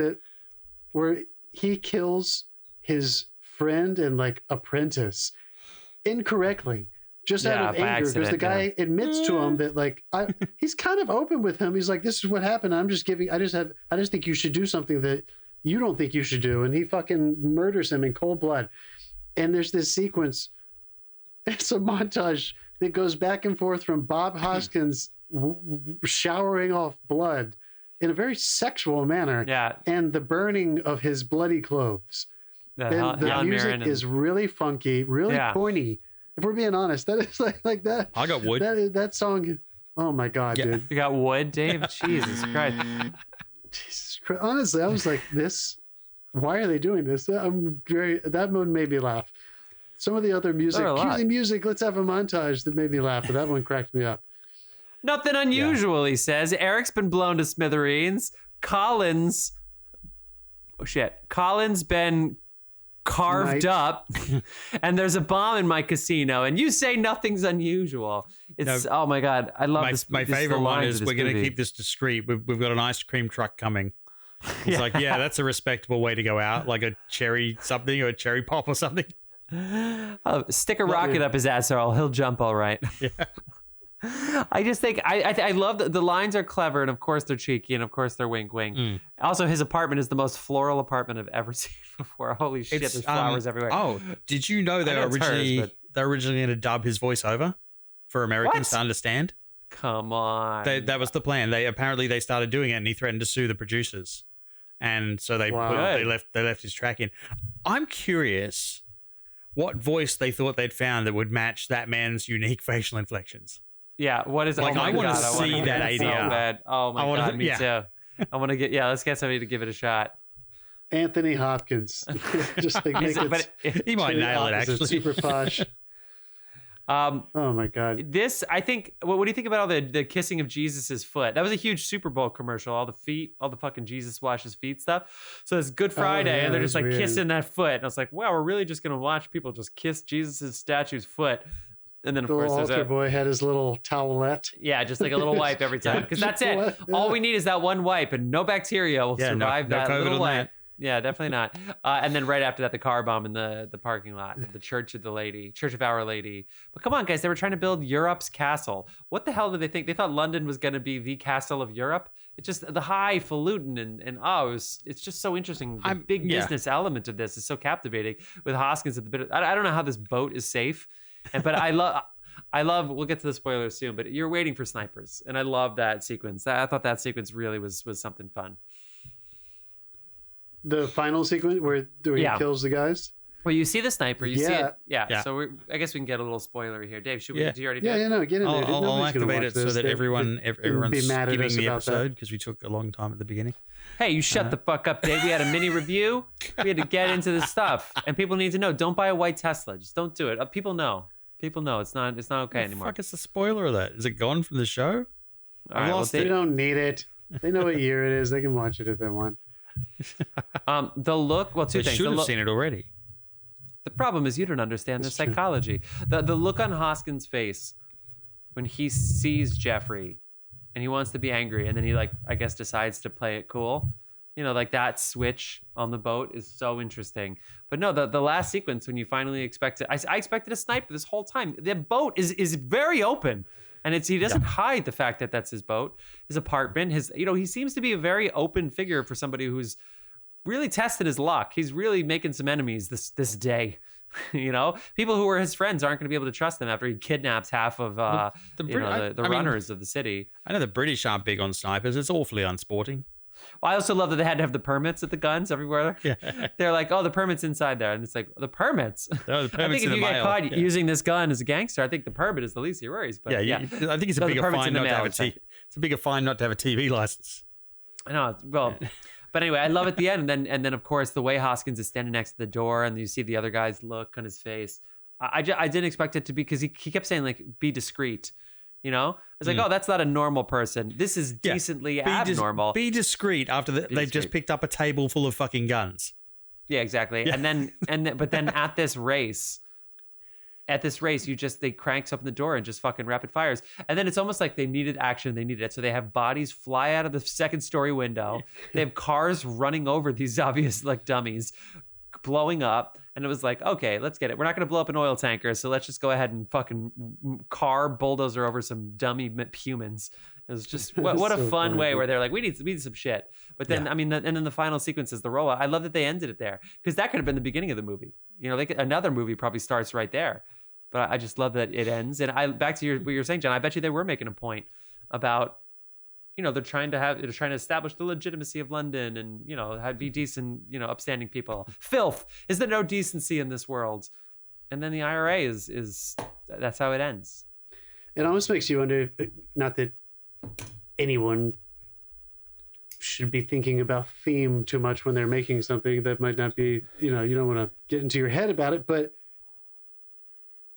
where he kills his friend and like apprentice incorrectly, just out of anger, because the guy admits to him that like he's kind of open with him. He's like, "This is what happened. I just think you should do something that you don't think you should do," and he fucking murders him in cold blood. And there's this sequence. It's a montage that goes back and forth from Bob Hoskins showering off blood in a very sexual manner, and the burning of his bloody clothes. The music is really funky, really pointy. If we're being honest, that is like that. I got wood. That song. Oh my god, dude! You got wood, Dave? Jesus Christ! Jesus Christ! Honestly, I was like, this. Why are they doing this? That one made me laugh. Some of the other music, cue the music. Let's have a montage that made me laugh, but that one cracked me up. Nothing unusual, he says. Eric's been blown to smithereens. Colin's been carved up, and there's a bomb in my casino, and you say nothing's unusual. Oh my god, I love this. My favorite one is we're going to keep this discreet. We've got an ice cream truck coming. It's like, that's a respectable way to go out, like a cherry something or a cherry pop or something. Stick a rocket up his ass, or he'll jump all right. Yeah. I just think I love the lines are clever, and of course they're cheeky, and of course they're wink wink. Also, his apartment is the most floral apartment I've ever seen before. Holy shit, there's flowers everywhere. Oh, did you know they were originally going to dub his voice over for Americans to understand? Come on, that was the plan. They started doing it, and he threatened to sue the producers, and so they left his track in. I'm curious what voice they thought they'd found that would match that man's unique facial inflections. Yeah, what is? Like, I want to see that ADR. So bad. Oh my god, me too. I want to get. Yeah, let's get somebody to give it a shot. Anthony Hopkins, just like he might nail it. Actually, super posh. Oh my god. This, I think. What do you think about all the kissing of Jesus's foot? That was a huge Super Bowl commercial. All the feet, all the fucking Jesus washes feet stuff. So it's Good Friday, and they're just like kissing that foot. And I was like, wow, we're really just gonna watch people just kiss Jesus's statue's foot. And then, of course, there's altar boy had his little towelette. Yeah, just like a little wipe every time. Because that's it. All we need is that one wipe, and no bacteria will survive that little wipe. Yeah, definitely not. And then right after that, the car bomb in the parking lot of the Church of Our Lady. But come on, guys, they were trying to build Europe's castle. What the hell did they think? They thought London was going to be the castle of Europe. It's just the highfalutin it's just so interesting. The big business element of this is so captivating with Hoskins at the bit. I don't know how this boat is safe. But I love. We'll get to the spoilers soon. But you're waiting for snipers, and I love that sequence. I thought that sequence really was something fun. The final sequence where he kills the guys. Well, you see the sniper. You see it. Yeah. So I guess we can get a little spoilery here. Dave, should we? Do you already? Yeah. No. Get in there. I'll activate it so that everyone's be mad at us skipping the about episode because we took a long time at the beginning. Hey, you shut the fuck up, Dave. We had a mini review. We had to get into the stuff, and people need to know. Don't buy a white Tesla. Just don't do it. People know. People know it's not okay anymore. Fuck, it's the spoiler of that. Is it gone from the show? All right, they don't need it. They know what year it is. They can watch it if they want. The look. Well, two things. They should have seen it already. The problem is you don't understand their psychology. The look on Hoskins' face when he sees Jeffrey, and he wants to be angry, and then he I guess decides to play it cool. That switch on the boat is so interesting. But no, the last sequence when you finally expect it, I expected a sniper this whole time. The boat is very open, and he doesn't hide the fact that that's his boat, his apartment, he seems to be a very open figure for somebody who's really tested his luck. He's really making some enemies this day. You know, people who were his friends aren't going to be able to trust him after he kidnaps half of the runners of the city. I know the British aren't big on snipers. It's awfully unsporting. Well, I also love that they had to have the permits at the guns everywhere. Yeah. They're like, oh, the permit's inside there. And it's like, the permits? No, the permit's I think if you get caught using this gun as a gangster, I think the permit is the least of your worries. But I think it's a bigger fine not to have it's a bigger fine not to have a TV license. I know. Well, but anyway, I love at the end. And then, of course, the way Hoskins is standing next to the door and you see the other guy's look on his face. I didn't expect it to be, because he kept saying, like, be discreet. You know, I was like, oh, that's not a normal person. This is decently abnormal. Be discreet after they've just picked up a table full of fucking guns. Yeah, exactly. Yeah. But then at this race, they cranks up the door and just fucking rapid fires. And then it's almost like they needed action. They needed it. So they have bodies fly out of the second story window. They have cars running over these obvious like dummies, blowing up. And it was like, okay, let's get it. We're not going to blow up an oil tanker, so let's just go ahead and fucking bulldozer over some dummy humans. It was just what a fun way where they're like, we need some shit. But then, and then the final sequence is the rollout. I love that they ended it there, because that could have been the beginning of the movie. You know, another movie probably starts right there. But I just love that it ends. And back to what you were saying, John, I bet you they were making a point about, you know, they're trying to establish the legitimacy of London and, you know, be decent, you know, upstanding people. Filth. Is there no decency in this world? And then the IRA is that's how it ends. It almost makes you wonder, not that anyone should be thinking about theme too much when they're making something that might not be, you know, you don't want to get into your head about it, but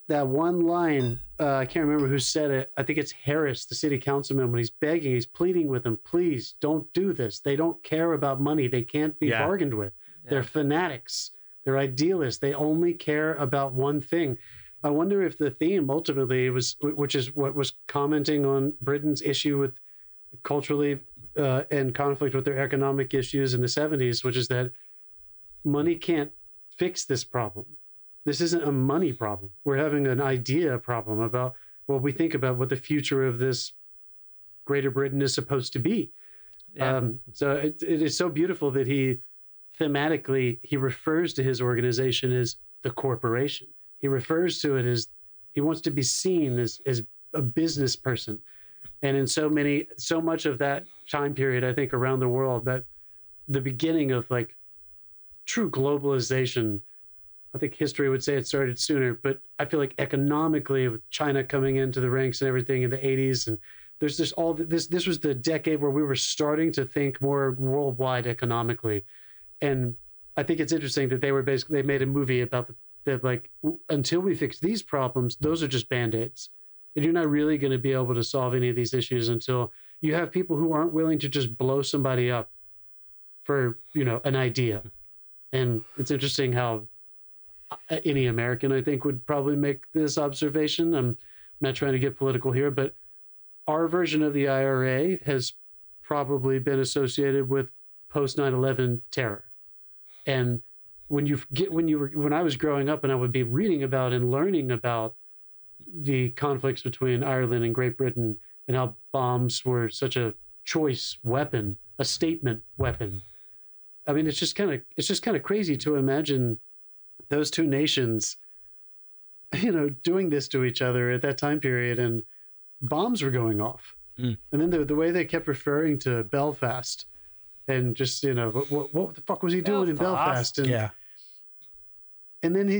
that one line, I can't remember who said it. I think it's Harris, the city councilman, when he's begging, he's pleading with them, please don't do this. They don't care about money. They can't be bargained with. Yeah. They're fanatics. They're idealists. They only care about one thing. I wonder if the theme ultimately which is what was commenting on Britain's issue with culturally and conflict with their economic issues in the 70s, which is that money can't fix this problem. This isn't a money problem. We're having an idea problem about what we think about what the future of this Greater Britain is supposed to be. Yeah. So it is so beautiful that he thematically, he refers to his organization as the corporation. He refers to it as, he wants to be seen as a business person. And in so much of that time period, I think around the world, that the beginning of like true globalization, I think history would say it started sooner, but I feel like economically with China coming into the ranks and everything in the 80s, and there's this this was the decade where we were starting to think more worldwide economically. And I think it's interesting that they made a movie about that like, until we fix these problems, those are just Band-Aids. And you're not really going to be able to solve any of these issues until you have people who aren't willing to just blow somebody up for, you know, an idea. And it's interesting how any American, I think, would probably make this observation. I'm not trying to get political here, but our version of the IRA has probably been associated with post 9/11 terror. And when I was growing up and I would be reading about and learning about the conflicts between Ireland and Great Britain and how bombs were such a choice weapon, a statement weapon. I mean, it's just kind of crazy to imagine those two nations, you know, doing this to each other at that time period, and bombs were going off. And then the way they kept referring to Belfast, and just, you know, what the fuck was he doing in Belfast? And, and then I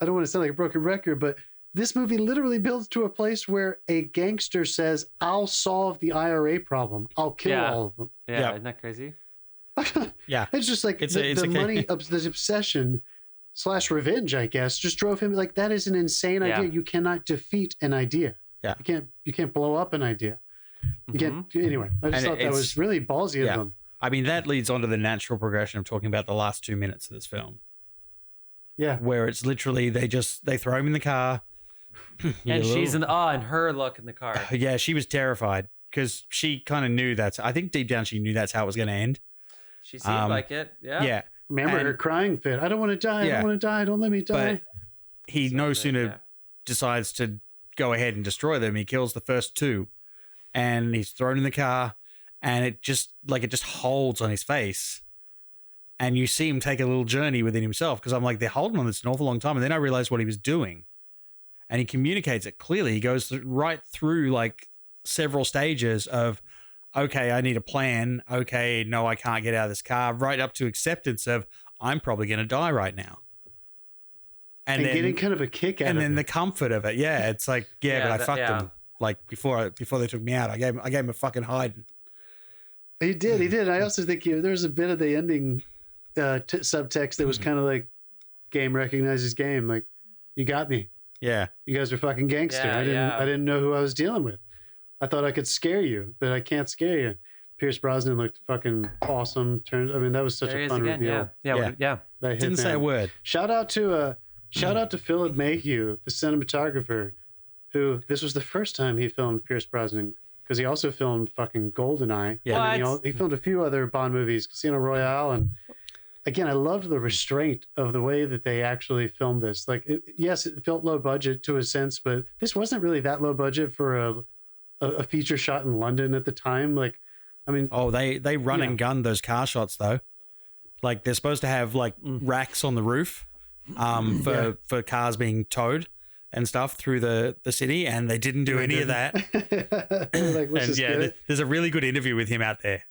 don't want to sound like a broken record, but this movie literally builds to a place where a gangster says, I'll solve the IRA problem. I'll kill all of them. Yeah. Isn't that crazy? Yeah. It's just like the money, this obsession / revenge, I guess, just drove him. Like, that is an insane idea. You cannot defeat an idea. Yeah. You can't blow up an idea. You can't. Anyway, I just thought that was really ballsy of them. I mean, that leads on to the natural progression of talking about the last 2 minutes of this film. Yeah. Where it's literally, they throw him in the car. And she's in awe, and her look in the car. Yeah, she was terrified because she kind of knew I think deep down she knew that's how it was going to end. She seemed like it. Yeah. Yeah. Remember her crying fit. I don't want to die. I don't want to die. Don't let me die. But he sooner decides to go ahead and destroy them. He kills the first two, and he's thrown in the car, and it just holds on his face. And you see him take a little journey within himself, because I'm like, they're holding on this an awful long time. And then I realized what he was doing. And he communicates it clearly. He goes right through like several stages of, okay, I need a plan. Okay, no, I can't get out of this car. Right up to acceptance of, I'm probably going to die right now. And then, getting kind of a kick out of it. And then the comfort of it. Yeah, it's like, but I fucked him. Like before they took me out, I gave him a fucking hiding. He did. I also think there was a bit of the ending subtext that was kind of like, game recognizes game. Like, you got me. Yeah. You guys are fucking gangster. I didn't know who I was dealing with. I thought I could scare you, but I can't scare you. Pierce Brosnan looked fucking awesome. That was such a fun reveal. Yeah. Didn't say a word. Shout out to Philip Mayhew, the cinematographer, who this was the first time he filmed Pierce Brosnan, because he also filmed fucking GoldenEye. Yeah. And he filmed a few other Bond movies, Casino Royale, and again, I loved the restraint of the way that they actually filmed this. Like, yes, it felt low budget to a sense, but this wasn't really that low budget for a feature shot in London at the time. Like, I mean, they run and gun those car shots though. Like, they're supposed to have like racks on the roof, for cars being towed and stuff through the city, and they didn't do any of that. There's a really good interview with him out there,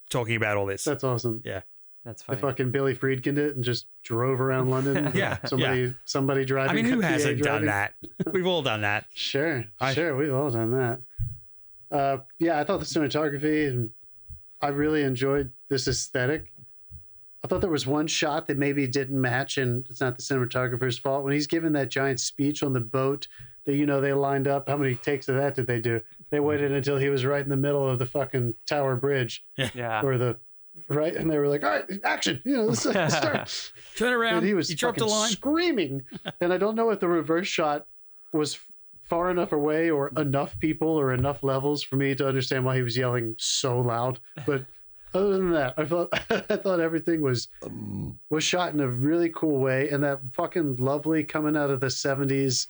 talking about all this. That's awesome. Yeah. That's funny. The fucking Billy Friedkin did and just drove around London. Somebody driving. I mean, who hasn't done that? We've all done that. Sure, we've all done that. I thought the cinematography, and I really enjoyed this aesthetic. I thought there was one shot that maybe didn't match, and it's not the cinematographer's fault. When he's giving that giant speech on the boat that, they lined up. How many takes of that did they do? They waited until he was right in the middle of the fucking Tower Bridge. Yeah. Or right, and they were like, all right, action, let's start. Turn around. And he was dropped a line, screaming. And I don't know if the reverse shot was far enough away or enough people or enough levels for me to understand why he was yelling so loud. But other than that, I thought everything was shot in a really cool way, and that fucking lovely coming out of the 70s,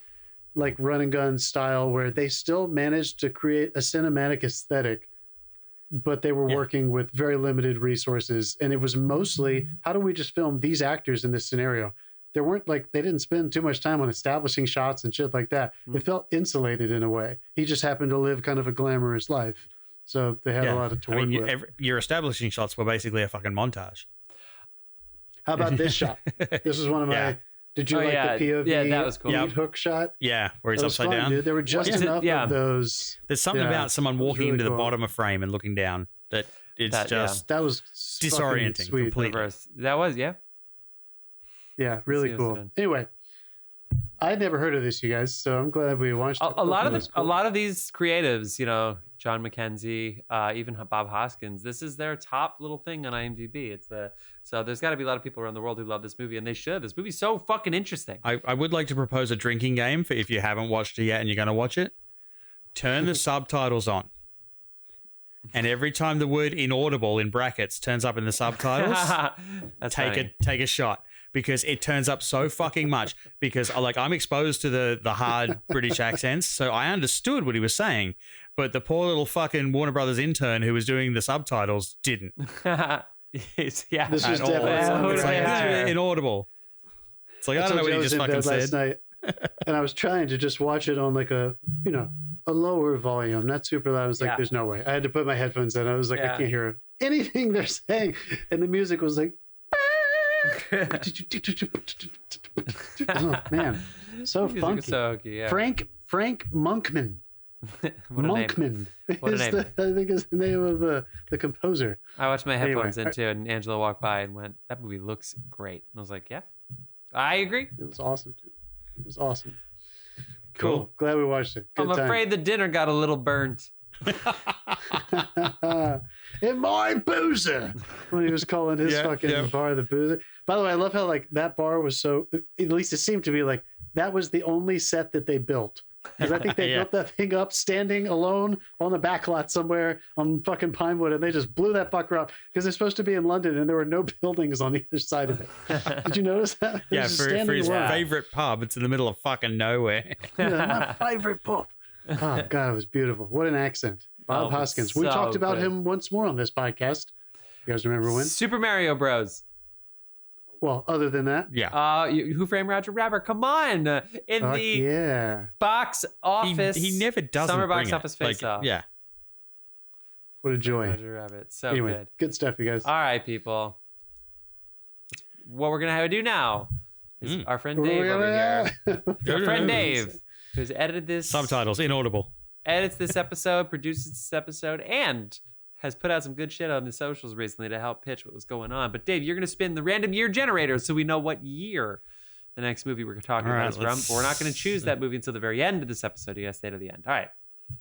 like run and gun style, where they still managed to create a cinematic aesthetic, but they were working with very limited resources. And it was mostly, how do we just film these actors in this scenario? They didn't spend too much time on establishing shots and shit like that. It felt insulated in a way. He just happened to live kind of a glamorous life. So they had a lot to work with. Your establishing shots were basically a fucking montage. How about this shot? This was one of my... Did you like the POV? Yeah, that was cool. Lead hook shot? Yeah, where he's upside down. Dude. There were just enough of those. There's something about someone walking into the bottom of frame and looking down that that was disorienting completely. That was, Yeah, really cool. Anyway, I'd never heard of this, you guys, so I'm glad we watched it. A lot of these creatives, John Mackenzie, even Bob Hoskins, this is their top little thing on IMDb. So there's got to be a lot of people around the world who love this movie, and they should. This movie's so fucking interesting. I would like to propose a drinking game for if you haven't watched it yet and you're going to watch it. Turn the subtitles on. And every time the word inaudible in brackets turns up in the subtitles, take a shot, because it turns up so fucking much. Because I'm exposed to the hard British accents, so I understood what he was saying, but the poor little fucking Warner Brothers intern who was doing the subtitles didn't. This was definitely inaudible. It's like, I don't know what he just fucking said. Last night, and I was trying to just watch it on like a lower volume, not super loud. I was like, there's no way. I had to put my headphones in. I was like, I can't hear anything they're saying. And the music was like, oh man, so funky. Frank Monkman. Monkman. What a name. I think is the name of the composer. I watched my headphones in too, and Angela walked by and went, "That movie looks great." And I was like, "Yeah, I agree." It was awesome, dude. It was awesome. Cool. Glad we watched it. I'm afraid the dinner got a little burnt. In my boozer, when he was calling his fucking bar the boozer. By the way, I love how that bar was so, at least it seemed to be like that was the only set that they built, because I think they built that thing up standing alone on the back lot somewhere on fucking Pinewood, and they just blew that fucker up because they're supposed to be in London and there were no buildings on either side of it. Did you notice that? For his favorite pub, it's in the middle of fucking nowhere. My favorite pub. Oh God, it was beautiful. What an accent. Bob Oh, Hoskins. We so talked about good. him once more on this podcast. You guys remember when? Super Mario Bros. Well, other than that, Yeah. Who Framed Roger Rabbit? Come on, in fuck the yeah. box office. He never doesn't summer box bring it. office face off. Yeah. What a joy. Roger Rabbit. So Anyway, good stuff, you guys. All right, people. What we're gonna have to do now is our friend What are Dave we over gonna- here, our friend Dave, who's edited this, Subtitles inaudible. edits this episode, produces this episode, and has put out some good shit on the socials recently to help pitch what was going on. But Dave, you're gonna spin the random year generator so we know what year the next movie we're talking All about right, is from. We're not gonna choose that movie until the very end of this episode. You gotta stay to the end. All right.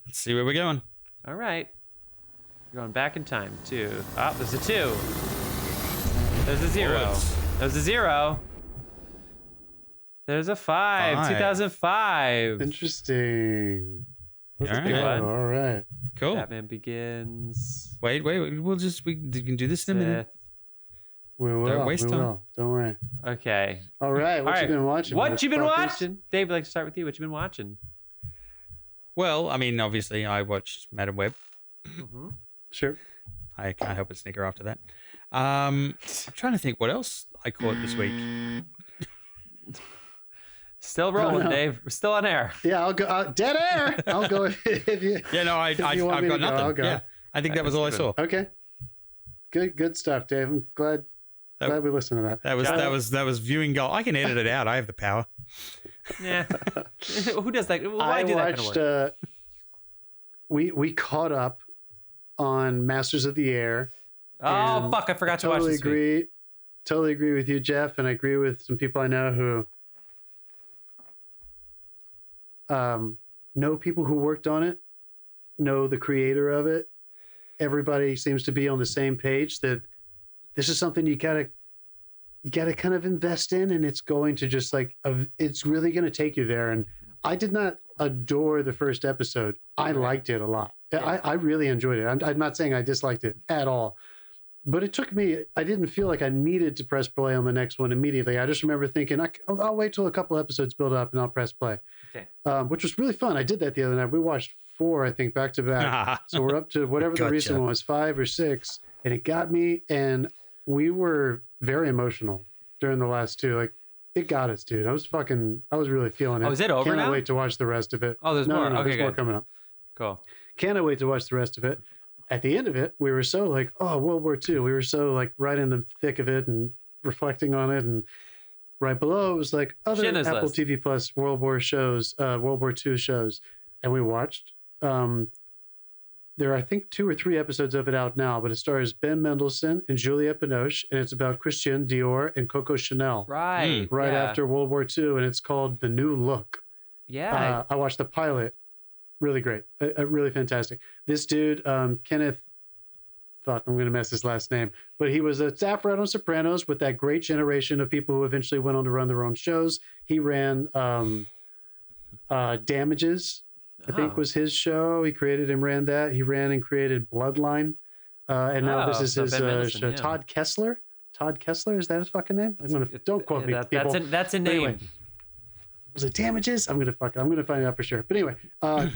Let's see where we're going. All right. You're going back in time to. Oh, there's a 2. There's a 0. Bullets. There's a 0. There's a 5. 5. 2005. Interesting. All right. good one. All right. Cool. Batman Begins. Wait. We can do this in a minute. Sith. We will. Don't waste we time. will. Don't worry. Okay. All right. What All you right. been watching? What you been motherfuckers? watching? Dave, I'd like to start with you. What you been watching? Well, I mean, obviously, I watched Madam Web. Mm-hmm. Sure. I can't help but snicker after that. I'm trying to think what else I caught this week. Still rolling, no. Dave. We're still on air. Yeah, I'll go. Dead air. I'll go if you. Yeah, no, I've you got want me to go, nothing. I'll go. Yeah, I think that was all I saw. Okay. Good stuff, Dave. I'm glad we listened to that. That was viewing goal. I can edit it out. I have the power. Yeah. Who does that? Why I do that watched. kind of work? We caught up on Masters of the Air. Oh and fuck! I forgot to watch Totally this week. agree. Totally agree with you, Jeff, and I agree with some people I know who know people who worked on it, know the creator of it. Everybody seems to be on the same page that this is something you gotta kind of invest in, and it's going to just it's really going to take you there. And I did not adore the first episode. I liked it a lot. I really enjoyed it. I'm not saying I disliked it at all, but it took me. I didn't feel like I needed to press play on the next one immediately. I just remember thinking, I'll wait till a couple episodes build up and I'll press play. Okay. Which was really fun. I did that the other night. We watched 4, I think, back to back. So we're up to whatever the recent one was, 5 or 6, and it got me. And we were very emotional during the last 2. Like, it got us, dude. I was really feeling it. Oh, is it over Can't now? wait to watch the rest of it. Oh, there's No, more. no, Okay, there's more good. coming up. Cool. Can't wait to watch the rest of it. At the end of it, we were so like, oh, World War II. We were so like right in the thick of it and reflecting on it. And right below, it was like other Schindler's Apple List. TV Plus World War II shows. And we watched. There are, I think, 2 or 3 episodes of it out now, but it stars Ben Mendelsohn and Juliette Binoche, and it's about Christian Dior and Coco Chanel Right. right yeah. after World War II, and it's called The New Look. Yeah. I watched the pilot. Really great. Really fantastic. This dude, Kenneth, I'm going to mess his last name, but he was a staff writer on Sopranos with that great generation of people who eventually went on to run their own shows. He ran Damages, I think was his show. He created and ran that. He ran and created Bloodline. And now this is so his Ben Mendelsohn, show. yeah. Todd Kessler. Todd Kessler, is that his fucking name? Don't quote me, people. That's a But name. anyway, was it Damages? I'm gonna find out for sure. But anyway,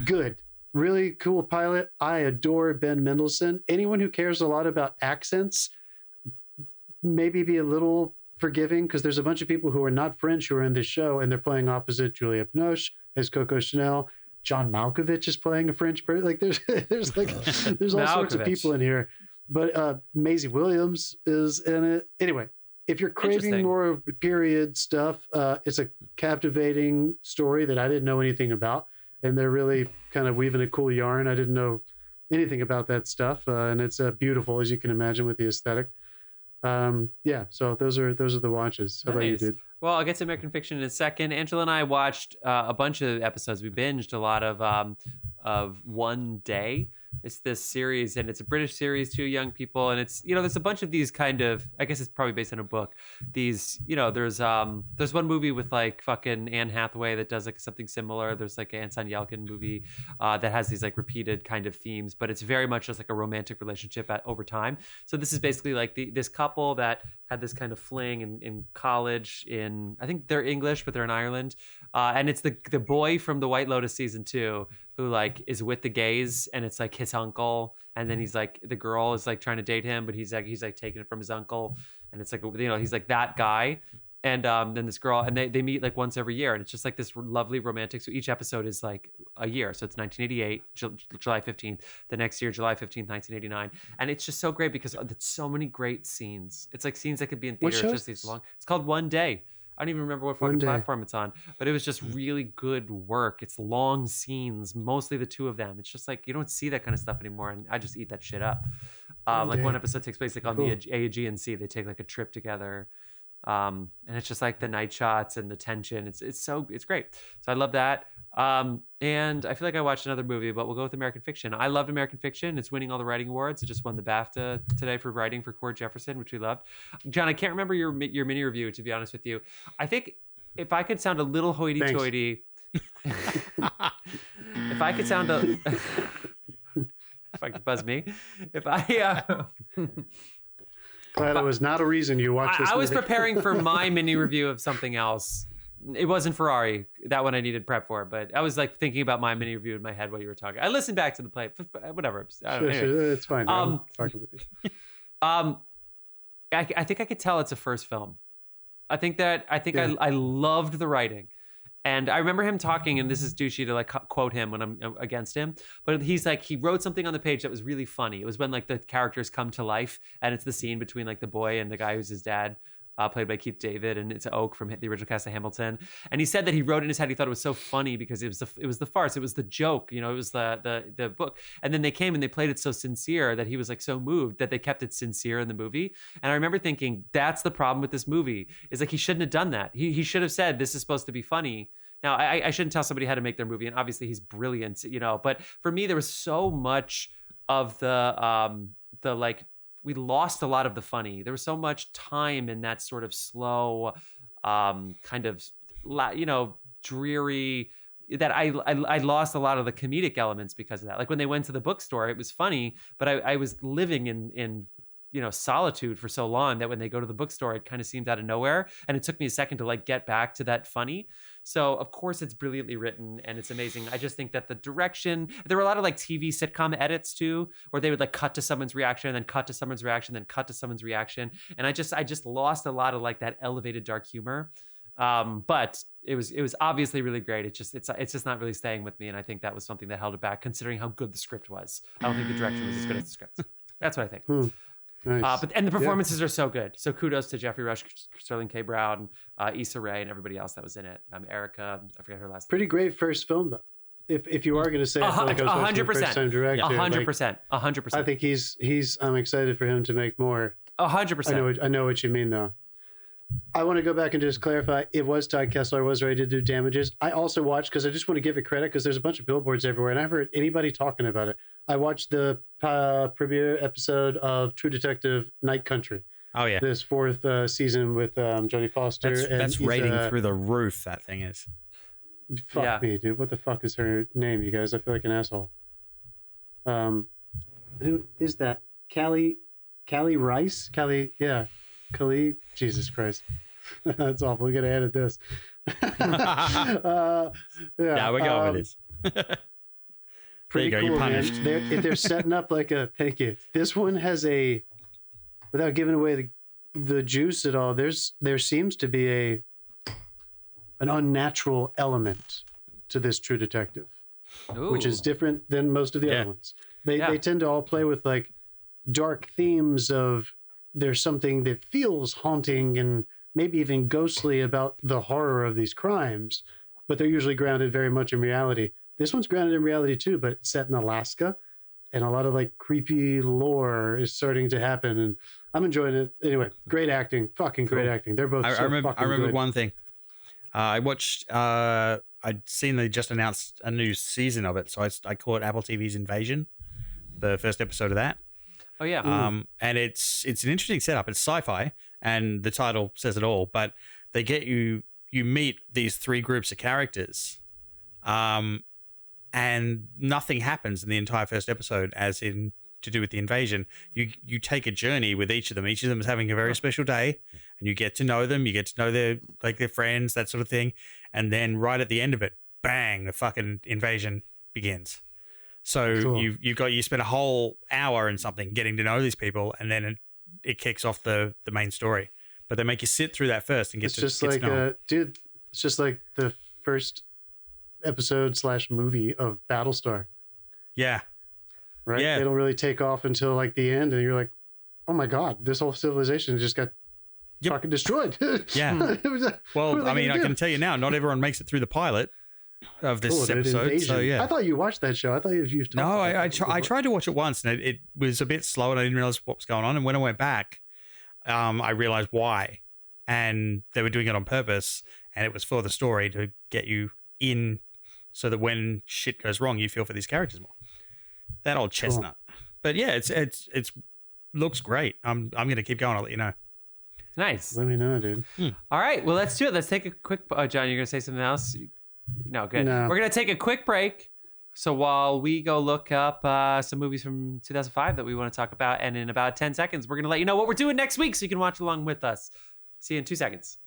good, really cool pilot. I adore Ben Mendelsohn. Anyone who cares a lot about accents, maybe be a little forgiving, because there's a bunch of people who are not French who are in this show, and they're playing opposite Juliette Binoche as Coco Chanel. John Malkovich is playing a French person. Like there's all sorts of Malkovich. people in here. But Maisie Williams is in it. Anyway, if you're craving Interesting. more period stuff, it's a captivating story that I didn't know anything about. And they're really kind of weaving a cool yarn. I didn't know anything about that stuff. And it's beautiful, as you can imagine, with the aesthetic. Yeah, so those are the watches. How about you, Nice. dude? Well, I'll get to American Fiction in a second. Angela and I watched a bunch of episodes. We binged a lot of One Day. It's this series, and it's a British series, 2 young people, and it's, there's a bunch of these kind of, I guess it's probably based on a book. These, there's one movie with like fucking Anne Hathaway that does like something similar. There's like an Anton Yelchin movie that has these like repeated kind of themes, but it's very much just like a romantic relationship over time. So this is basically like this couple that had this kind of fling in college I think they're English, but they're in Ireland. And it's the boy from The White Lotus season 2 who like is with the gays, and it's like his uncle, and then he's like the girl is like trying to date him, but he's like taking it from his uncle, and it's like, you know, he's like that guy. And then this girl, and they meet like once every year, and it's just like this lovely romantic. So each episode is like a year. So it's 1988, July 15th. The next year, July 15th, 1989. And it's just so great because it's so many great scenes. It's like scenes that could be in theater. It's just these long. It's called One Day. I don't even remember what fucking platform it's on, but it was just really good work. It's long scenes, mostly the two of them. It's just like you don't see that kind of stuff anymore, and I just eat that shit up. Like one episode takes place like on the Aegean Sea. They take like a trip together. And it's just like the night shots and the tension. It's great. So I love that. And I feel like I watched another movie, but we'll go with American Fiction. I loved American Fiction. It's winning all the writing awards. It just won the BAFTA today for writing for Cord Jefferson, which we loved. John, I can't remember your mini review, to be honest with you. I think if I could sound a little hoity-toity, if I could sound if I could buzz me, Glad it was not a reason you watched this I was movie. preparing for my mini review of something else. It wasn't Ferrari. That one I needed prep for, but I was like thinking about my mini review in my head while you were talking. I listened back to the play. Whatever. Sure, it's fine. I'm talking with you. I think I could tell it's a first film. I loved the writing. And I remember him talking, and this is douchey to like quote him when I'm against him, but he's like, he wrote something on the page that was really funny. It was when like the characters come to life, and it's the scene between like the boy and the guy who's his dad, played by Keith David, and it's Oak from the original cast of Hamilton. And he said that he wrote in his head, he thought it was so funny because it was the farce, it was the joke, you know, it was the book. And then they came and they played it so sincere that he was like so moved that they kept it sincere in the movie. And I remember thinking, that's the problem with this movie, is like he shouldn't have done that. He should have said, this is supposed to be funny. Now, I shouldn't tell somebody how to make their movie, and obviously he's brilliant, you know. But for me, there was so much of the like, we lost a lot of the funny. There was so much time in that sort of slow, kind of, you know, dreary, that I lost a lot of the comedic elements because of that. Like when they went to the bookstore, it was funny, but I was living in you know, solitude for so long that when they go to the bookstore, it kind of seemed out of nowhere. And it took me a second to like get back to that funny. So of course it's brilliantly written and it's amazing. I just think that the direction, there were a lot of like TV sitcom edits too, where they would like cut to someone's reaction, then cut to someone's reaction, then cut to someone's reaction. And I just lost a lot of like that elevated dark humor. But it was obviously really great. It's just not really staying with me. And I think that was something that held it back considering how good the script was. I don't think the direction was as good as the script. That's what I think. Nice. But the performances are so good. So kudos to Jeffrey Rush, Sterling K. Brown, Issa Rae, and everybody else that was in it. Erica, I forget her last name. Pretty great first film though. If you are going to say, I feel like I was watching the first time director. 100%. 100%. I think he's. I'm excited for him to make more. 100%. I know what you mean though. I want to go back and just clarify. It was Todd Kessler. I was ready to do Damages. I also watched, because I just want to give it credit, because there's a bunch of billboards everywhere, and I haven't heard anybody talking about it. I watched the premiere episode of True Detective Night Country. Oh yeah, this fourth season with Jodie Foster. That's rating through the roof. That thing is. Fuck me, dude. What the fuck is her name, you guys? I feel like an asshole. Who is that? Callie Rice? Khalid, Jesus Christ. That's awful. We got to edit this. Yeah, we're going with this. Pretty there you go, cool, you're punished. Man. They're setting up like a, thank you. This one has a, without giving away the juice at all, there seems to be an unnatural element to this True Detective, which is different than most of the other ones. They tend to all play with like dark themes of, there's something that feels haunting and maybe even ghostly about the horror of these crimes, but they're usually grounded very much in reality. This one's grounded in reality too, but it's set in Alaska, and a lot of like creepy lore is starting to happen, and I'm enjoying it. Anyway, great acting, fucking great acting. They're both I remember good. one thing. I watched, I'd seen they just announced a new season of it, so I caught Apple TV's Invasion, the first episode of that. Oh yeah. And it's an interesting setup. It's sci-fi, and the title says it all. But they get you meet these three groups of characters, and nothing happens in the entire first episode, as in to do with the invasion. You take a journey with each of them. Each of them is having a very special day, and you get to know them. You get to know their friends, that sort of thing. And then right at the end of it, bang, the fucking invasion begins. So Cool. you spend a whole hour and something getting to know these people, and then it kicks off the main story. But they make you sit through that first and get to It's just like the first episode / movie of Battlestar, Yeah. right? Yeah. They don't really take off until like the end, and you're like, oh my god, this whole civilization just got fucking destroyed. Yeah. It was what Well, are I they mean, gonna I do? can tell you now, not everyone makes it through the pilot of this An episode. invasion. So yeah. I thought you watched that show. I thought you've talked No, about I that. tried to watch it once, and it was a bit slow, and I didn't realize what was going on. And when I went back, I realized why, and they were doing it on purpose, and it was for the story to get you in, so that when shit goes wrong, you feel for these characters more. That old chestnut. But yeah, it's looks great. I'm gonna keep going. I'll let you know. Nice. Let me know, dude. All right. Well, let's do it. Let's take a quick. John, you're gonna say something else? No, good. No. We're gonna take a quick break. So while we go look up some movies from 2005 that we want to talk about, and in about 10 seconds, we're gonna let you know what we're doing next week, so you can watch along with us. See you in 2 seconds.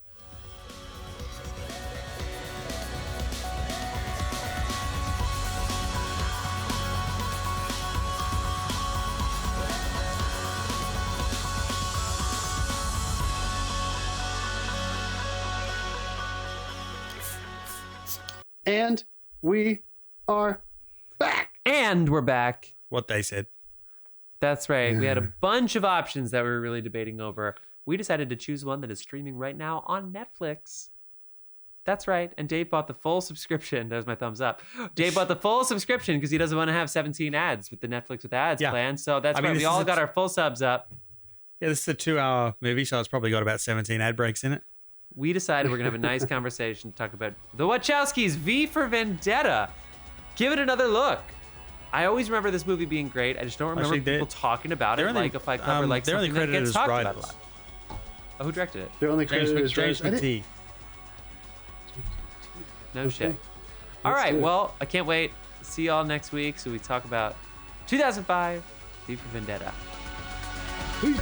And we are back. And we're back. What they said. That's right. We had a bunch of options that we were really debating over. We decided to choose one that is streaming right now on Netflix. That's right. And Dave bought the full subscription. There's my thumbs up. Dave bought the full subscription because he doesn't want to have 17 ads with the Netflix with ads plan. So that's right. We all got our full subs up. Yeah, this is a 2-hour movie, so it's probably got about 17 ad breaks in it. We decided we're going to have a nice conversation to talk about The Wachowskis, V for Vendetta. Give it another look. I always remember this movie being great. I just don't remember people talking about it like a Fight Club or like something that gets talked about a lot. Oh, who directed it? They're only credited as James McTee. No shit. All right, well, I can't wait. See y'all next week so we talk about 2005, V for Vendetta. Peace.